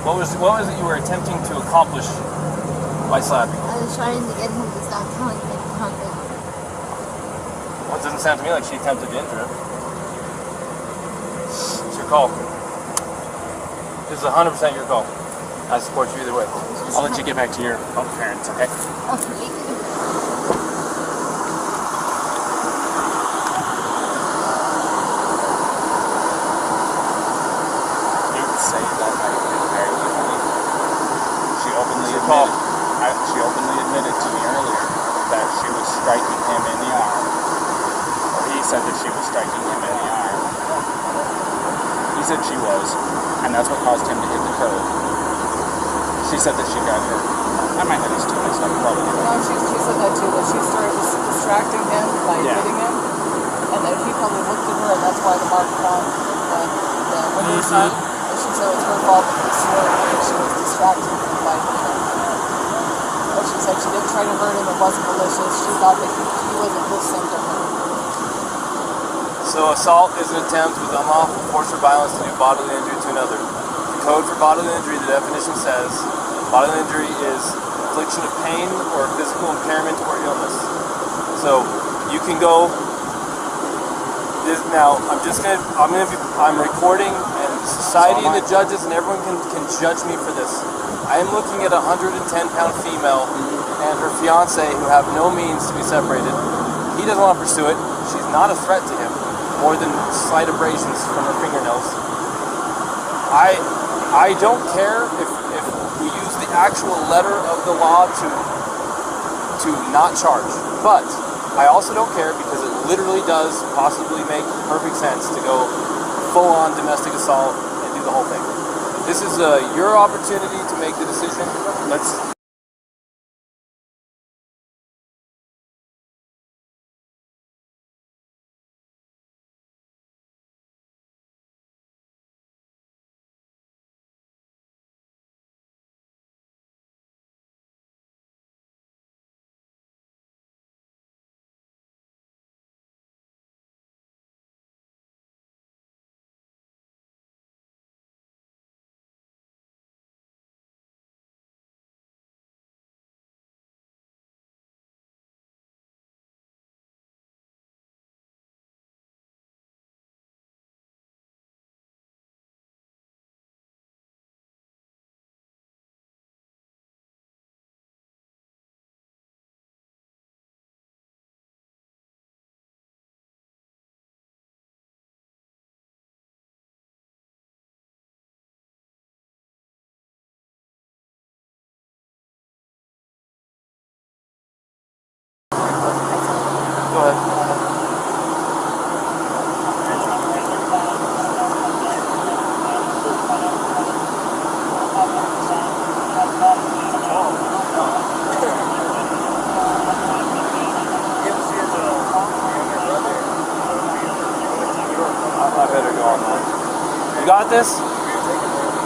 What was it you were attempting to accomplish by slapping? I was trying to get him to stop telling me something. Well, it doesn't sound to me like she attempted to injure him. It's your call. This is 100% your call. I support you either way. I'll let you get back to your parents, okay? She openly admitted to me earlier that she was striking him in the arm. Or he said that she was striking him in the arm. He said she was, and that's what caused him to hit the curb. She said that she got hurt. I might have these two mixed up, probably. No, she said that too, that she started distracting him by hitting him. And then he probably looked at her, and that's why the mark was on the window side. And she said it was her fault because she was distracting him by hitting him. But she said she didn't try to hurt him, it wasn't malicious. She thought that he wasn't listening to her. So assault is an attempt with unlawful force or violence to do bodily injury to another. The code for bodily injury, the definition says, bodily injury is infliction of pain or physical impairment or illness. So you can go. Now I'm recording, and society and the judges and everyone can judge me for this. I am looking at a 110-pound female and her fiance who have no means to be separated. He doesn't want to pursue it. She's not a threat to him, more than slight abrasions from her fingernails. I don't care if we use the actual letter of the law to not charge, but I also don't care because it literally does possibly make perfect sense to go full-on domestic assault and do the whole thing. This is your opportunity to make the decision. Let's go ahead. I better go on that. You got this?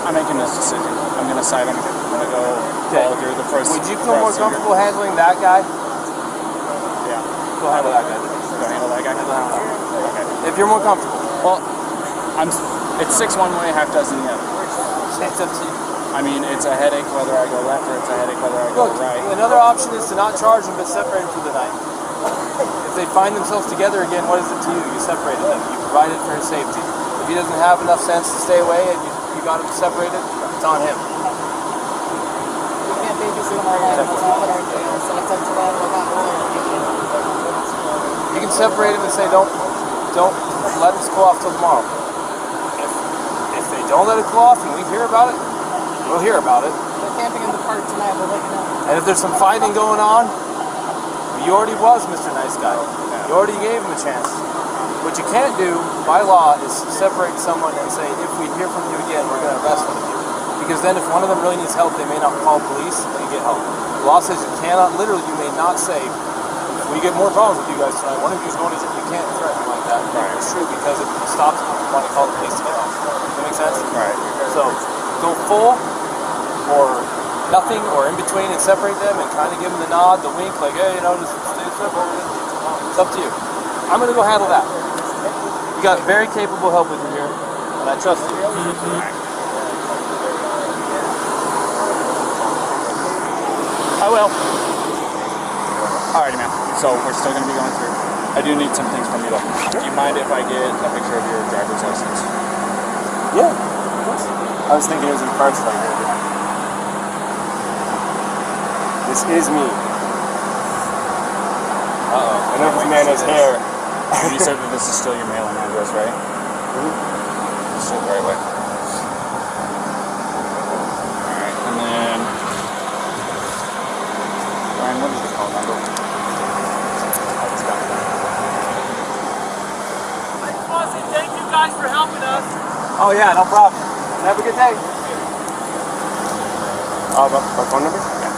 I'm making this decision. I'm going to cite him. I'm going to go follow through the process. Would you feel more comfortable handling that guy? Yeah. Go handle that guy. Go handle that guy? Okay. If you're more comfortable. Well, it's 6 one way, half dozen the other. It's up to you. I mean, it's a headache whether I go left or it's a headache whether I go Look, right. another option is to not charge them but separate them for the night. If they find themselves together again, what is it to you? You separated them. You provided for his safety. If he doesn't have enough sense to stay away and you got him separated, it's on him. We can't babysit them all night. That's not what our deal is. And it's up to them. We're not You can separate him and say, don't let us cool off till tomorrow. If they don't let it cool off and we hear about it, we'll hear about it. They're camping in the park tonight. We'll let you know. And if there's some fighting going on, you already was Mr. Nice Guy. You already gave him a chance. What you can't do by law is separate someone and say, if we hear from you again, we're going to arrest one of you. Because then if one of them really needs help, they may not call police and get help. The law says you cannot, literally, you may not say, if we get more problems with you guys tonight, one of you is going to jail. You can't threaten like that. Right. It's true because it stops them from wanting to call the police to get help. Does that make sense? Right. So go full or nothing or in between and separate them and kind of give them the nod, the wink, like, hey, just stay separated. It's up to you. I'm going to go handle that. You got very capable help with you here, and I trust you. I will. Alrighty, man. So we're still going to be going through. I do need some things from you, though. Do you mind if I get a picture of your driver's license? Yeah, of course. I was thinking it was in parts like that. This is me. Uh-oh. I know this man has hair. You said that this is still your mailing address, right? Mm-hmm. Still the right way. Alright, and then... Ryan, what is your phone number? Thank you guys for helping us. Oh yeah, no problem. Have a good day. My phone number? Yeah.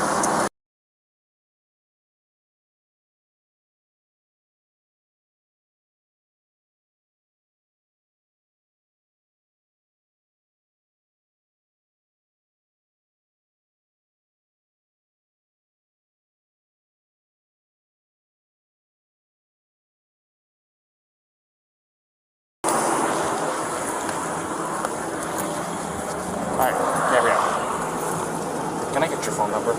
Alright, Gabrielle. Can I get your phone number?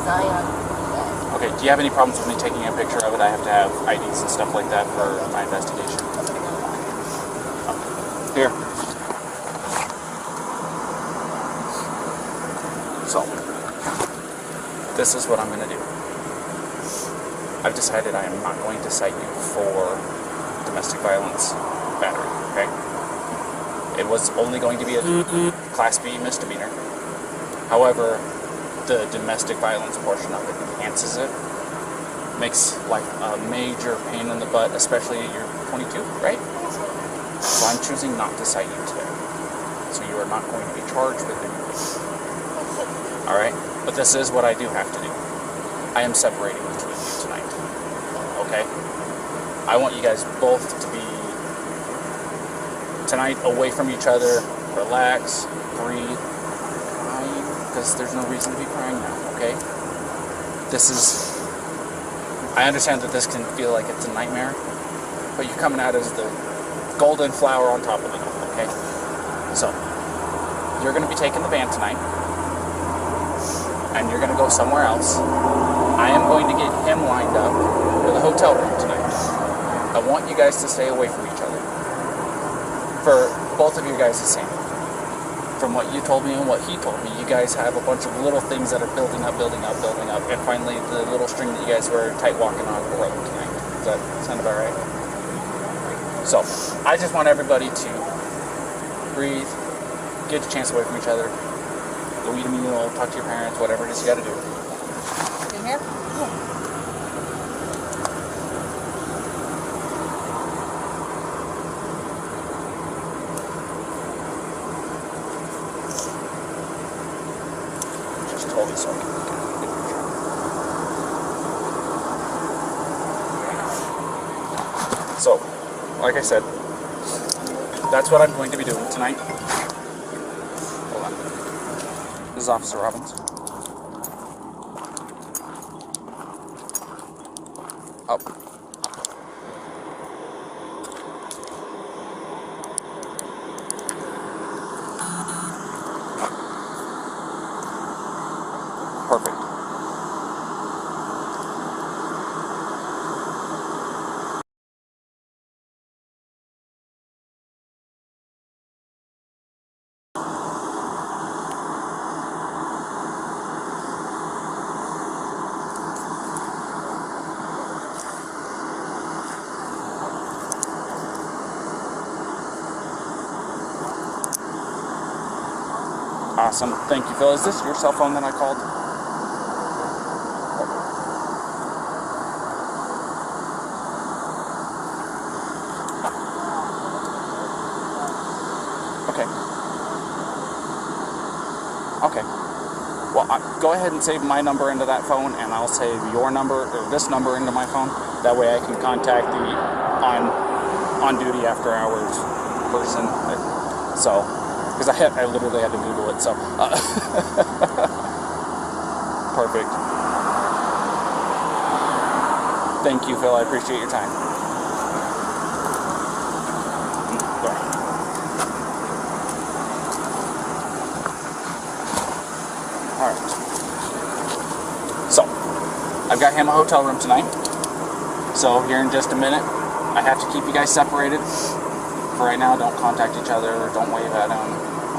an eye on that. Okay, do you have any problems with me taking a picture of it? I have to have IDs and stuff like that for my investigation. Here. So, this is what I'm going to do. I've decided I am not going to cite you for domestic violence battery, okay? It was only going to be a Class B misdemeanor. However, the domestic violence portion of it enhances it. Makes life a major pain in the butt, especially you're 22, right? So I'm choosing not to cite you today. So you are not going to be charged with anything. Alright? But this is what I do have to do. I am separating the two of you tonight. Okay? I want you guys both to be tonight away from each other, relax, breathe, crying, because there's no reason to be crying now, okay? This is, I understand that this can feel like it's a nightmare, but you're coming out as the golden flower on top of it, okay? So, you're going to be taking the van tonight, and you're going to go somewhere else. I am going to get him lined up with a hotel room tonight. I want you guys to stay away from each other. For both of you guys' sake. From what you told me and what he told me, you guys have a bunch of little things that are building up, and finally the little string that you guys were tight walking on broke tonight. Does that sound about right? So, I just want everybody to breathe, get a chance away from each other, go eat a meal, talk to your parents, whatever it is you gotta do. In here? Just totally so. So, like I said, that's what I'm going to be doing tonight. Hold on. This is Officer Robbins. Up. Perfect. Awesome. Thank you, Phil. Is this your cell phone that I called? Okay. Okay. Well, go ahead and save my number into that phone, and I'll save your number, or this number, into my phone. That way I can contact the on-duty after-hours person. So, because I literally had to Google it, so. Perfect. Thank you, Phil. I appreciate your time. Go ahead. Alright. So, I've got him a hotel room tonight. So, here in just a minute, I have to keep you guys separated. For right now, don't contact each other, or don't wave at him,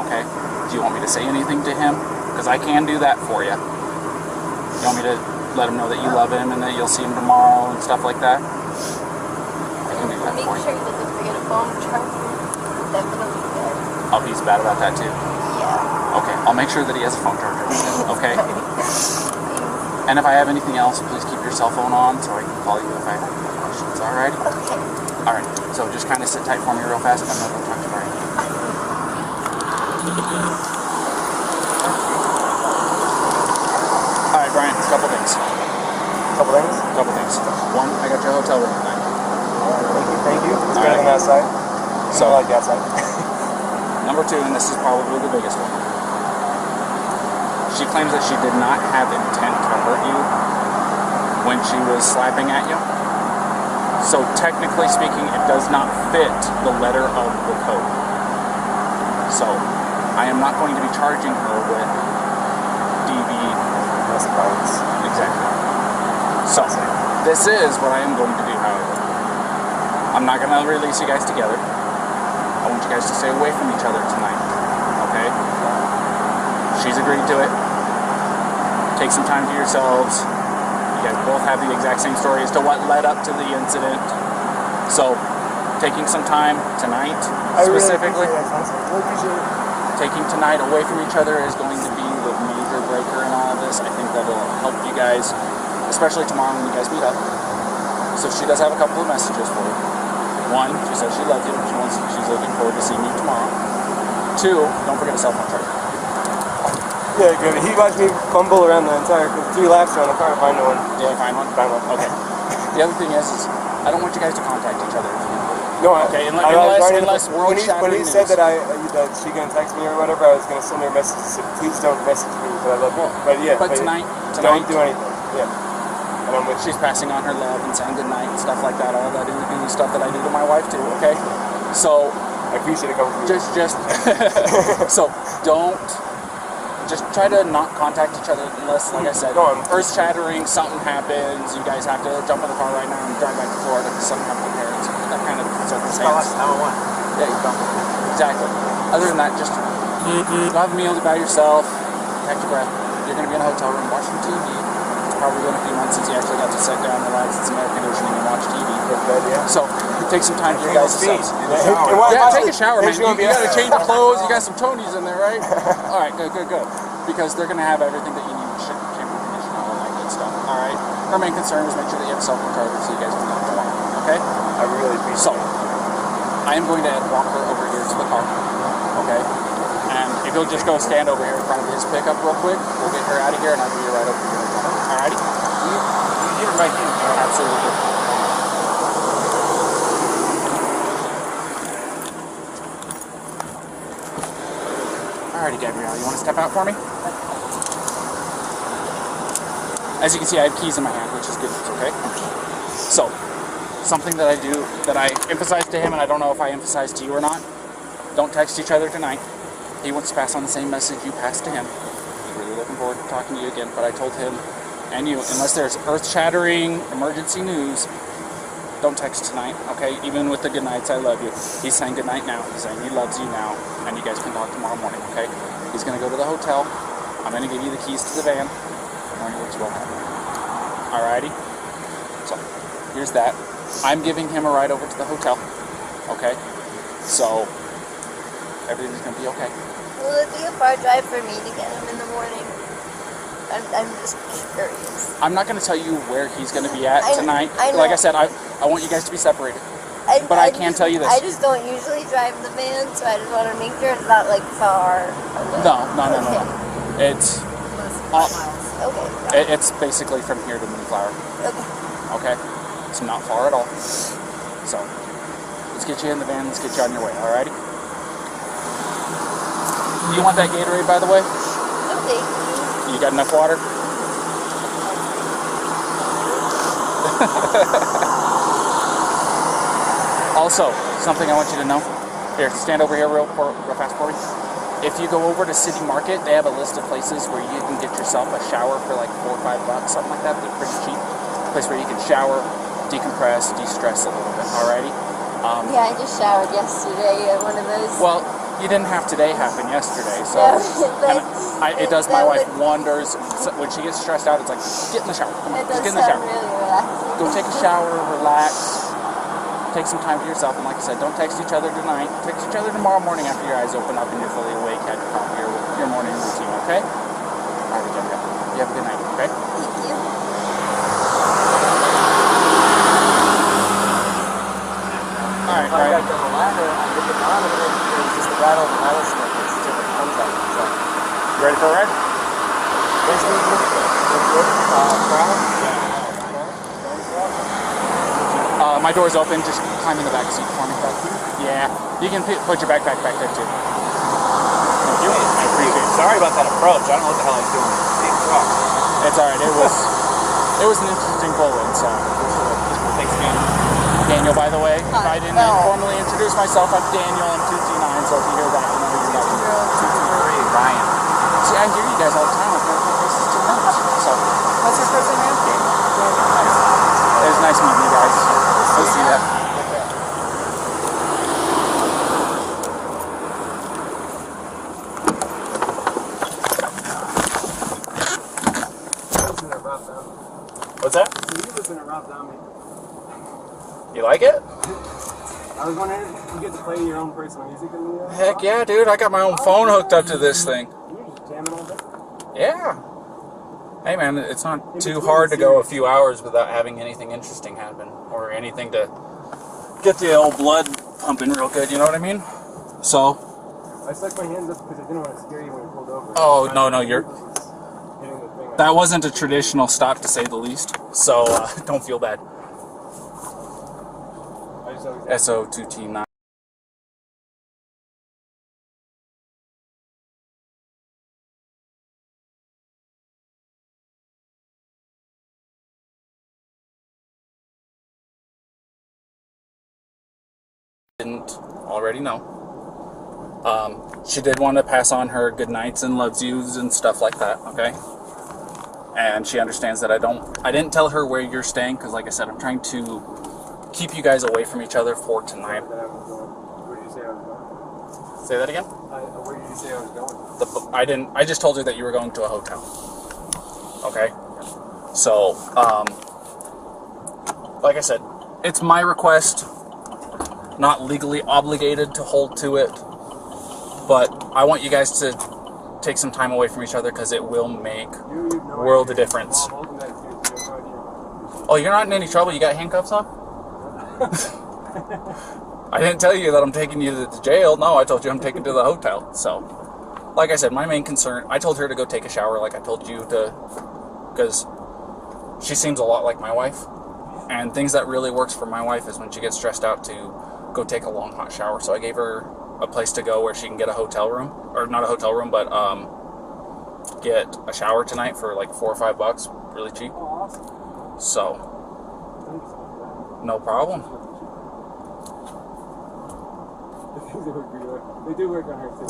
okay? Do you want me to say anything to him? Because I can do that for you. You want me to let him know that you love him and that you'll see him tomorrow and stuff like that? I can do that for you. Make sure he doesn't forget a phone charger. Definitely good. Oh, he's bad about that too? Yeah. Okay, I'll make sure that he has a phone charger, okay? And if I have anything else, please keep your cell phone on so I can call you if I have any questions, alright? Okay. Alright, so just kind of sit tight for me real fast, and I'm not going to talk to you right now. Alright, Brian, a couple things. Couple things. One, I got your hotel room tonight. Thank you. It's better Alright. than outside. So, I like the outside. number two, and this is probably the biggest one. She claims that she did not have intent to hurt you when she was slapping at you. So technically speaking, it does not fit the letter of the code. So I am not going to be charging her with DV domestic violence. Exactly. So, this is what I am going to do, however. I'm not going to release you guys together. I want you guys to stay away from each other tonight. Okay? She's agreed to it. Take some time to yourselves. You guys both have the exact same story as to what led up to the incident. So, taking some time tonight, specifically, Really appreciate it. taking tonight away from each other is going to be the major breaker in all of this. I think that'll help you guys, especially tomorrow when you guys meet up. So she does have a couple of messages for you. One, she says she loves you. She's looking forward to seeing you tomorrow. Two, don't forget a cell phone charger. Yeah, good. He watched me fumble around the entire 3 laps around the car to find one. Did you find one? Find one. Okay. The other thing is I don't want you guys to contact each other. No, Okay, I was already- unless world when shattering he said news. that she gonna text me or whatever, I was gonna send her a message that said, please don't message me, but I love you. But yeah, But tonight, don't do anything. Yeah. And I'm with you. she's passing on her love and saying goodnight and stuff like that. All that new stuff that I do to my wife too. Okay, so I appreciate it coming from you. just so don't. Just try to not contact each other unless, like I said, No, I'm- earth shattering, something happens, you guys have to jump in the car right now and drive back to Florida because something happened to parents, that kind of circumstance. Yeah, you go. Exactly. Other than that, just go have a meal by yourself, catch your breath. You're going to be in a hotel room watching TV. It's probably been a few months since you actually got to sit down, relax, and some air conditioning and watch TV. So take some time for your guys' selves. Yeah, take a shower, man. You got to change your clothes. You got some Tonys in there, right? All right, good. Because they're going to have everything that you need, shampoo, conditioner, all that good stuff. All right. Our main concern is make sure that you have a cell phone charger so you guys can get tomorrow. Okay? I really appreciate So, I am going to walk her over here to the car. Okay? And if you'll just go stand over here in front of his pickup real quick, we'll get her out of here and I'll be right over here. Alrighty? you right here. Absolutely. Alrighty, Gabrielle, you want to step out for me? As you can see, I have keys in my hand, which is good news, okay? So, something that I do, that I emphasize to him, and I don't know if I emphasize to you or not, don't text each other tonight. He wants to pass on the same message you passed to him. He's really looking forward to talking to you again, but I told him and you, unless there's earth-shattering emergency news, don't text tonight, okay? Even with the good nights, I love you. He's saying good night now. He's saying he loves you now, and you guys can talk tomorrow morning, okay? He's going to go to the hotel. I'm going to give you the keys to the van. Morning looks well happy. Alrighty? So, here's that. I'm giving him a ride over to the hotel, okay? So, everything's going to be okay. Will it be a far drive for me to get him in the morning? I'm just curious. I'm not going to tell you where he's going to be at tonight. I know. Like I said, I want you guys to be separated. But I can tell you this. I just don't usually drive the van, so I just want to make sure it's not like far away. No. It's Okay. it's basically from here to Moonflower. Okay. Okay? It's not far at all. So, let's get you in the van. Let's get you on your way. Alrighty? You want that Gatorade, by the way? Okay. You got enough water? Also, something I want you to know. Here, stand over here real fast for me. If you go over to City Market, they have a list of places where you can get yourself a shower for like $4 or $5, something like that. They're pretty cheap. A place where you can shower, decompress, de-stress a little bit. Alrighty? Yeah, I just showered yesterday at one of those. Well, you didn't have today happen yesterday, so Yeah, and it does my wife wonders. So when she gets stressed out, it's like, get in the shower. Come on, It just does get in the sound shower. really relaxing. Go take a shower, relax, take some time for yourself. And like I said, don't text each other tonight. Text each other tomorrow morning after your eyes open up and you're fully awake at your morning routine, okay? All right, Gabrielle. You have a good night, okay? Thank you. All right, I right. got the ladder, I get the bottom, and it was just the rattle of the rattlesnake. It's different contact. So, You ready for a ride? basically, brown. My door's open. Just climb in the back seat for me. Yeah. You can put your backpack back there too. Thank you. I appreciate it. Sorry about that approach. I don't know what the hell I was doing. Big truck. It's all right. It was an interesting pull-in, so. Thanks again. Daniel, by the way, if I didn't No. formally introduce myself, I'm Daniel. I'm 229, so if you hear that, you know who you're talking to. Ryan. See, I hear you guys all the time. I've never put faces to names. So, What's that? You listen to Rob Zombie. You like it? I was wondering if you get to play your own personal music in the Heck yeah, dude. I got my own phone hooked up to this thing. You're just jamming all day. Yeah. Hey, man, it's not too hard to go a few hours without having anything interesting happen or anything to get the old blood pumping real good, you know what I mean? So. I stuck my hands up because I didn't want to scare you when you pulled over. Oh, no, you're... That wasn't a traditional stop, to say the least. So, don't feel bad. SO2T9. Didn't already know. She did want to pass on her good nights and loves yous and stuff like that, okay? And she understands that I didn't tell her where you're staying because, like I said, I'm trying to keep you guys away from each other for tonight. Where did you say I was going? Say that again? Where did you say I was going? I just told her that you were going to a hotel. Okay? So, like I said, it's my request, not legally obligated to hold to it, but I want you guys to take some time away from each other because it will make world of difference. Oh, you're not in any trouble? You got handcuffs on? I didn't tell you that I'm taking you to the jail. No, I told you I'm taking you to the hotel. So, like I said, my main concern, I told her to go take a shower like I told you to, because she seems a lot like my wife. And things that really works for my wife is when she gets stressed out to go take a long hot shower. So I gave her a place to go where she can get a hotel room, or not a hotel room, but get a shower tonight for like $4 or $5, really cheap. So, no problem. They do work on her too.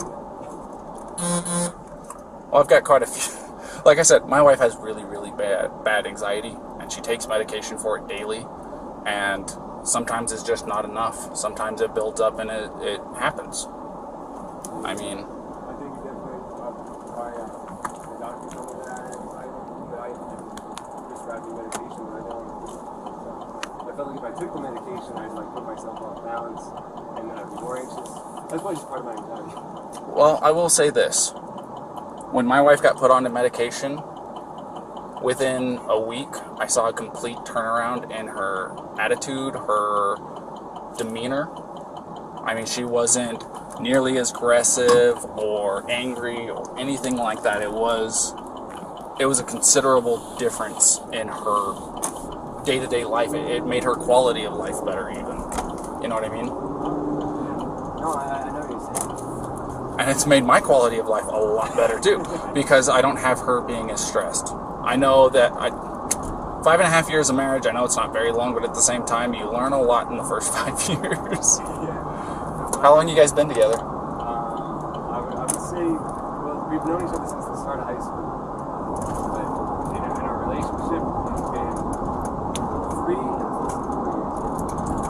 Well, I've got quite a few. Like I said, my wife has really, really bad anxiety, and she takes medication for it daily, and sometimes it's just not enough. Sometimes it builds up and it happens. I mean, I think definitely my doctor told me that I prescribed me medication, but I don't want to. I felt like if I took the medication, I'd like put myself off balance, and then I'd be more anxious. That's why it's part of my anxiety. Well, I will say this. When my wife got put on the medication, within a week, I saw a complete turnaround in her attitude, her demeanor. I mean, she wasn't nearly as aggressive or angry or anything like that. It was a considerable difference in her day-to-day life. It made her quality of life better even. You know what I mean? No, I know what you're saying. And it's made my quality of life a lot better too, because I don't have her being as stressed. I know that 5.5 years of marriage, I know it's not very long, but at the same time, you learn a lot in the first 5 years. How long you guys been together? I would say, well, we've known each other since the start of high school. But in our relationship, it's been 3 years.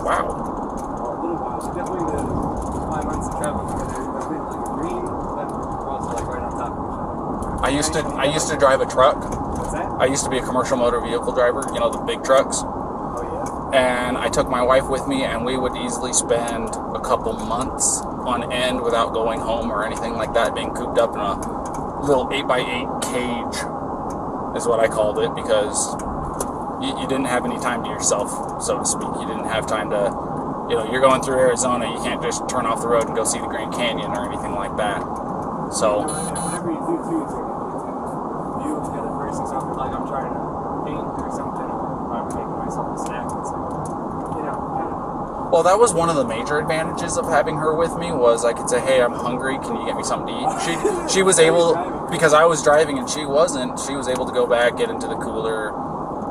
Wow. A little while. So definitely the 5 months of traveling together. We've been like green, but we're also like right on top of each other. I used to drive a truck. What's that? I used to be a commercial motor vehicle driver, you know, the big trucks. Oh, And I took my wife with me, and we would easily spend a couple months on end without going home or anything like that, being cooped up in a little 8x8 cage is what I called it, because you didn't have any time to yourself, so to speak. You didn't have time to, you know, you're going through Arizona, you can't just turn off the road and go see the Grand Canyon or anything like that. So, whatever you do too, it's like you to the other person, something like I'm trying to paint or something, or I'm making myself a snack. It's like, you know, I don't know. well, that was one of the major advantages of having her with me, was I could say, hey, I'm hungry, can you get me something to eat? She was able, because I was driving and she wasn't, she was able to go back, get into the cooler,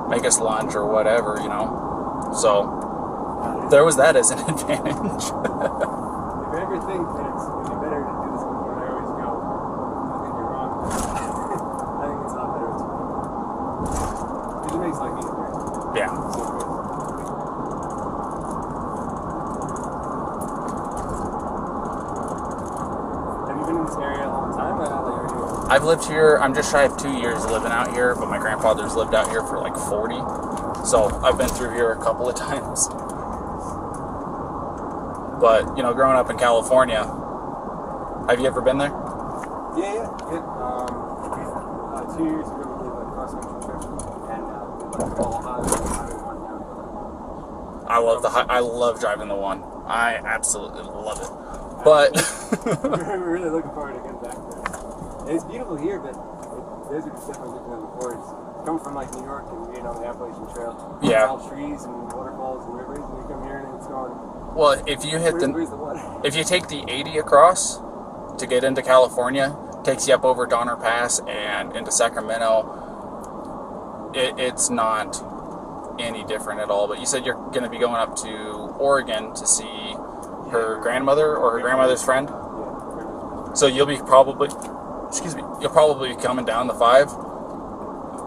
make us lunch or whatever, you know. So, there was that as an advantage. If you ever think that it'd be better to do this before I always go, I think you're wrong. I think it's a lot better to it makes life easier. Yeah. So good. Have you been in this area a long time? I've lived here, I'm just shy of 2 years living out here, but my grandfather's lived out here for like 40. So I've been through here a couple of times. But, you know, growing up in California, have you ever been there? Yeah. 2 years ago, we did a cross-country trip, and we went all Highway 1 down. I love driving the one. I absolutely love it. But We're really looking forward to getting back there. And it's beautiful here, but the desert is definitely different than before. It's coming from like New York and being on the Appalachian Trail. Yeah. It's all trees and waterfalls and rivers, and we come here and it's going. well, if you hit Where's the water? if you take the 80 across to get into California, takes you up over Donner Pass and into Sacramento. It's not any different at all. But you said you're going to be going up to Oregon to see her grandmother or her grandmother's friend. So you'll probably be coming down the 5.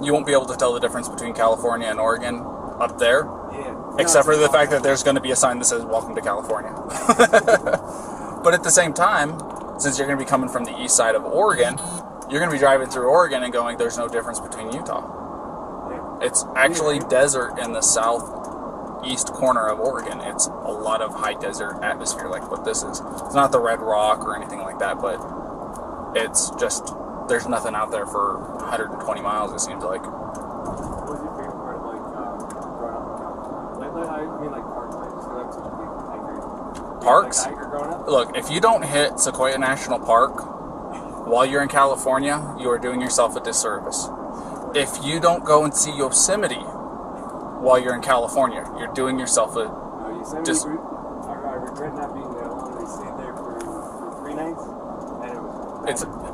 You won't be able to tell the difference between California and Oregon up there. Yeah. Except for the fact that there's going to be a sign that says "Welcome to California." But at the same time, since you're going to be coming from the east side of Oregon, you're going to be driving through Oregon and going, "There's no difference between Utah." It's actually desert in the southeast corner of Oregon. It's a lot of high desert atmosphere like what this is. It's not the Red Rock or anything like that, but it's just, there's nothing out there for 120 miles, it seems like. What was your favorite part of like growing up in California? I mean like parks, like just because I'm such a big hiker. Parks? Like a hiker growing up? Look, if you don't hit Sequoia National Park while you're in California, you are doing yourself a disservice. If you don't go and see Yosemite while you're in California, you're doing yourself a Yosemite, I regret not being there long. We stayed there for 3 nights, and it was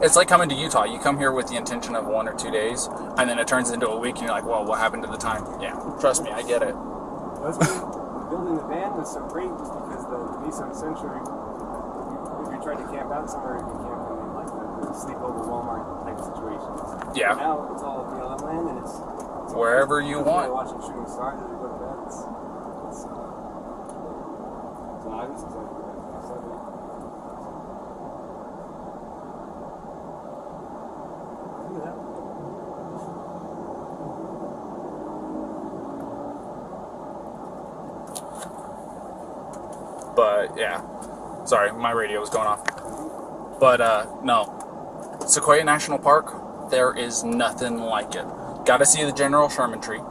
It's like coming to Utah. You come here with the intention of 1 or 2 days, and then it turns into a week, and you're like, well, what happened to the time? Yeah, trust me, I get it. That's why building the van was so great, was because the Nissan Sentra, if you're trying to camp out somewhere, you can camp in like the sleepover Walmart type situations. Yeah. But now it's all BLM land, and it's Wherever you want. Watching shooting stars as we go to bed. So I was excited for that. Look at that. But yeah, sorry, my radio was going off. But no, Sequoia National Park, there is nothing like it. Got to see the General Sherman tree.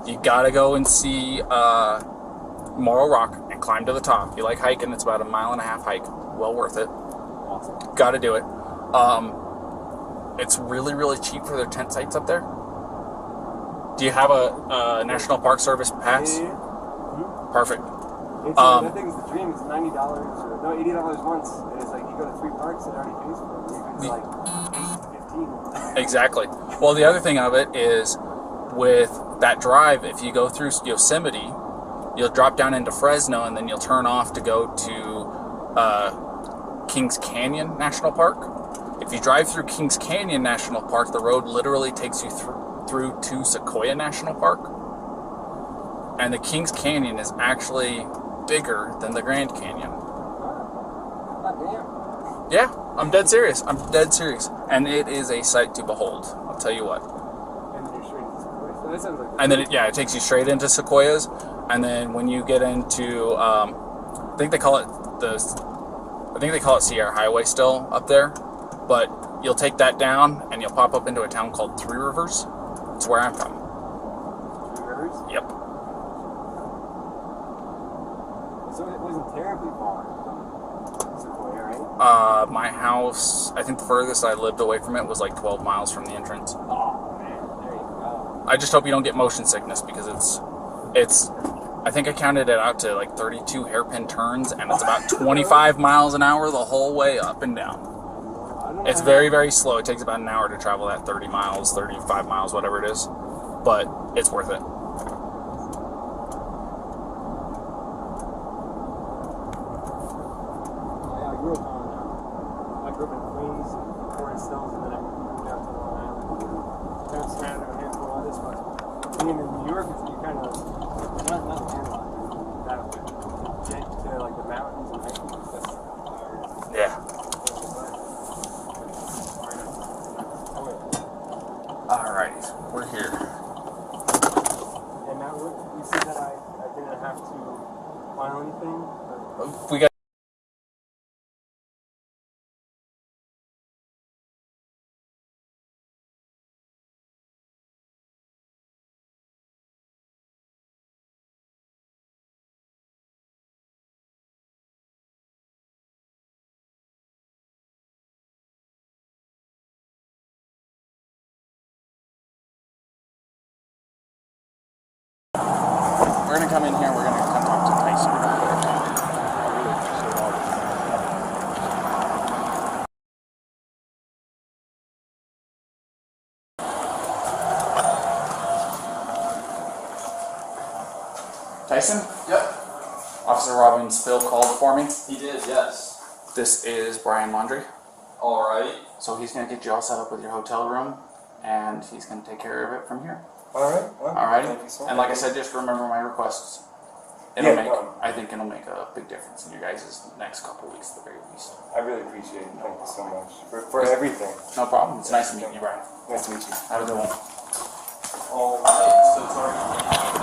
You got to go and see Morro Rock and climb to the top. You like hiking? It's about a 1.5 mile hike. Well worth it. Awesome. Got to do it. It's really, really cheap for their tent sites up there. Do you have a National Park Service pass? Yeah. Perfect. It's, that thing's the dream. It's $90 or no, $80 once, and it's like you go to 3 parks, it already pays for it. Even for like 8 to 15. Exactly. Well, the other thing of it is with that drive, if you go through Yosemite, you'll drop down into Fresno, and then you'll turn off to go to Kings Canyon National Park. If you drive through Kings Canyon National Park, the road literally takes you through to Sequoia National Park. And the Kings Canyon is actually bigger than the Grand Canyon. Yeah, I'm dead serious. And it is a sight to behold. I'll tell you what. And then it takes you straight into Sequoias. And then when you get into, I think they call it Sierra Highway still up there. But you'll take that down and you'll pop up into a town called Three Rivers. It's where I'm from. Three Rivers? Yep. So it wasn't terribly far from Sequoia, right? My house, I think the furthest I lived away from it was like 12 miles from the entrance. Oh, man. There you go. I just hope you don't get motion sickness because it's I think I counted it out to like 32 hairpin turns, and it's about 25 miles an hour the whole way up and down. It's very, very slow. It takes about an hour to travel that 30 miles, 35 miles, whatever it is. But it's worth it. I grew up in Queens and Forest Hills, and then I moved out to Long Island. And kind of surrounded a handful of this, but being in New York, you kind of not landlocked, that get to like the mountains and hiking. Yeah. Alright, we're here. And Mount have to file anything? Or? We got. We're gonna come in here. We're gonna come talk to Tyson. Tyson? Yep, Officer Robin Spill called for me. he did, yes. This is Brian Laundrie. Alright. So he's gonna get you all set up with your hotel room, and he's gonna take care of it from here. Alright. Well, Alrighty? thank you so much. And like I said, just remember my requests. I think it'll make a big difference in you guys' next couple weeks at the very least. I really appreciate it. Thank you so much for everything. No problem. It's nice to meet you, Brian. Nice to meet you. Have a good one. Alright, so it's already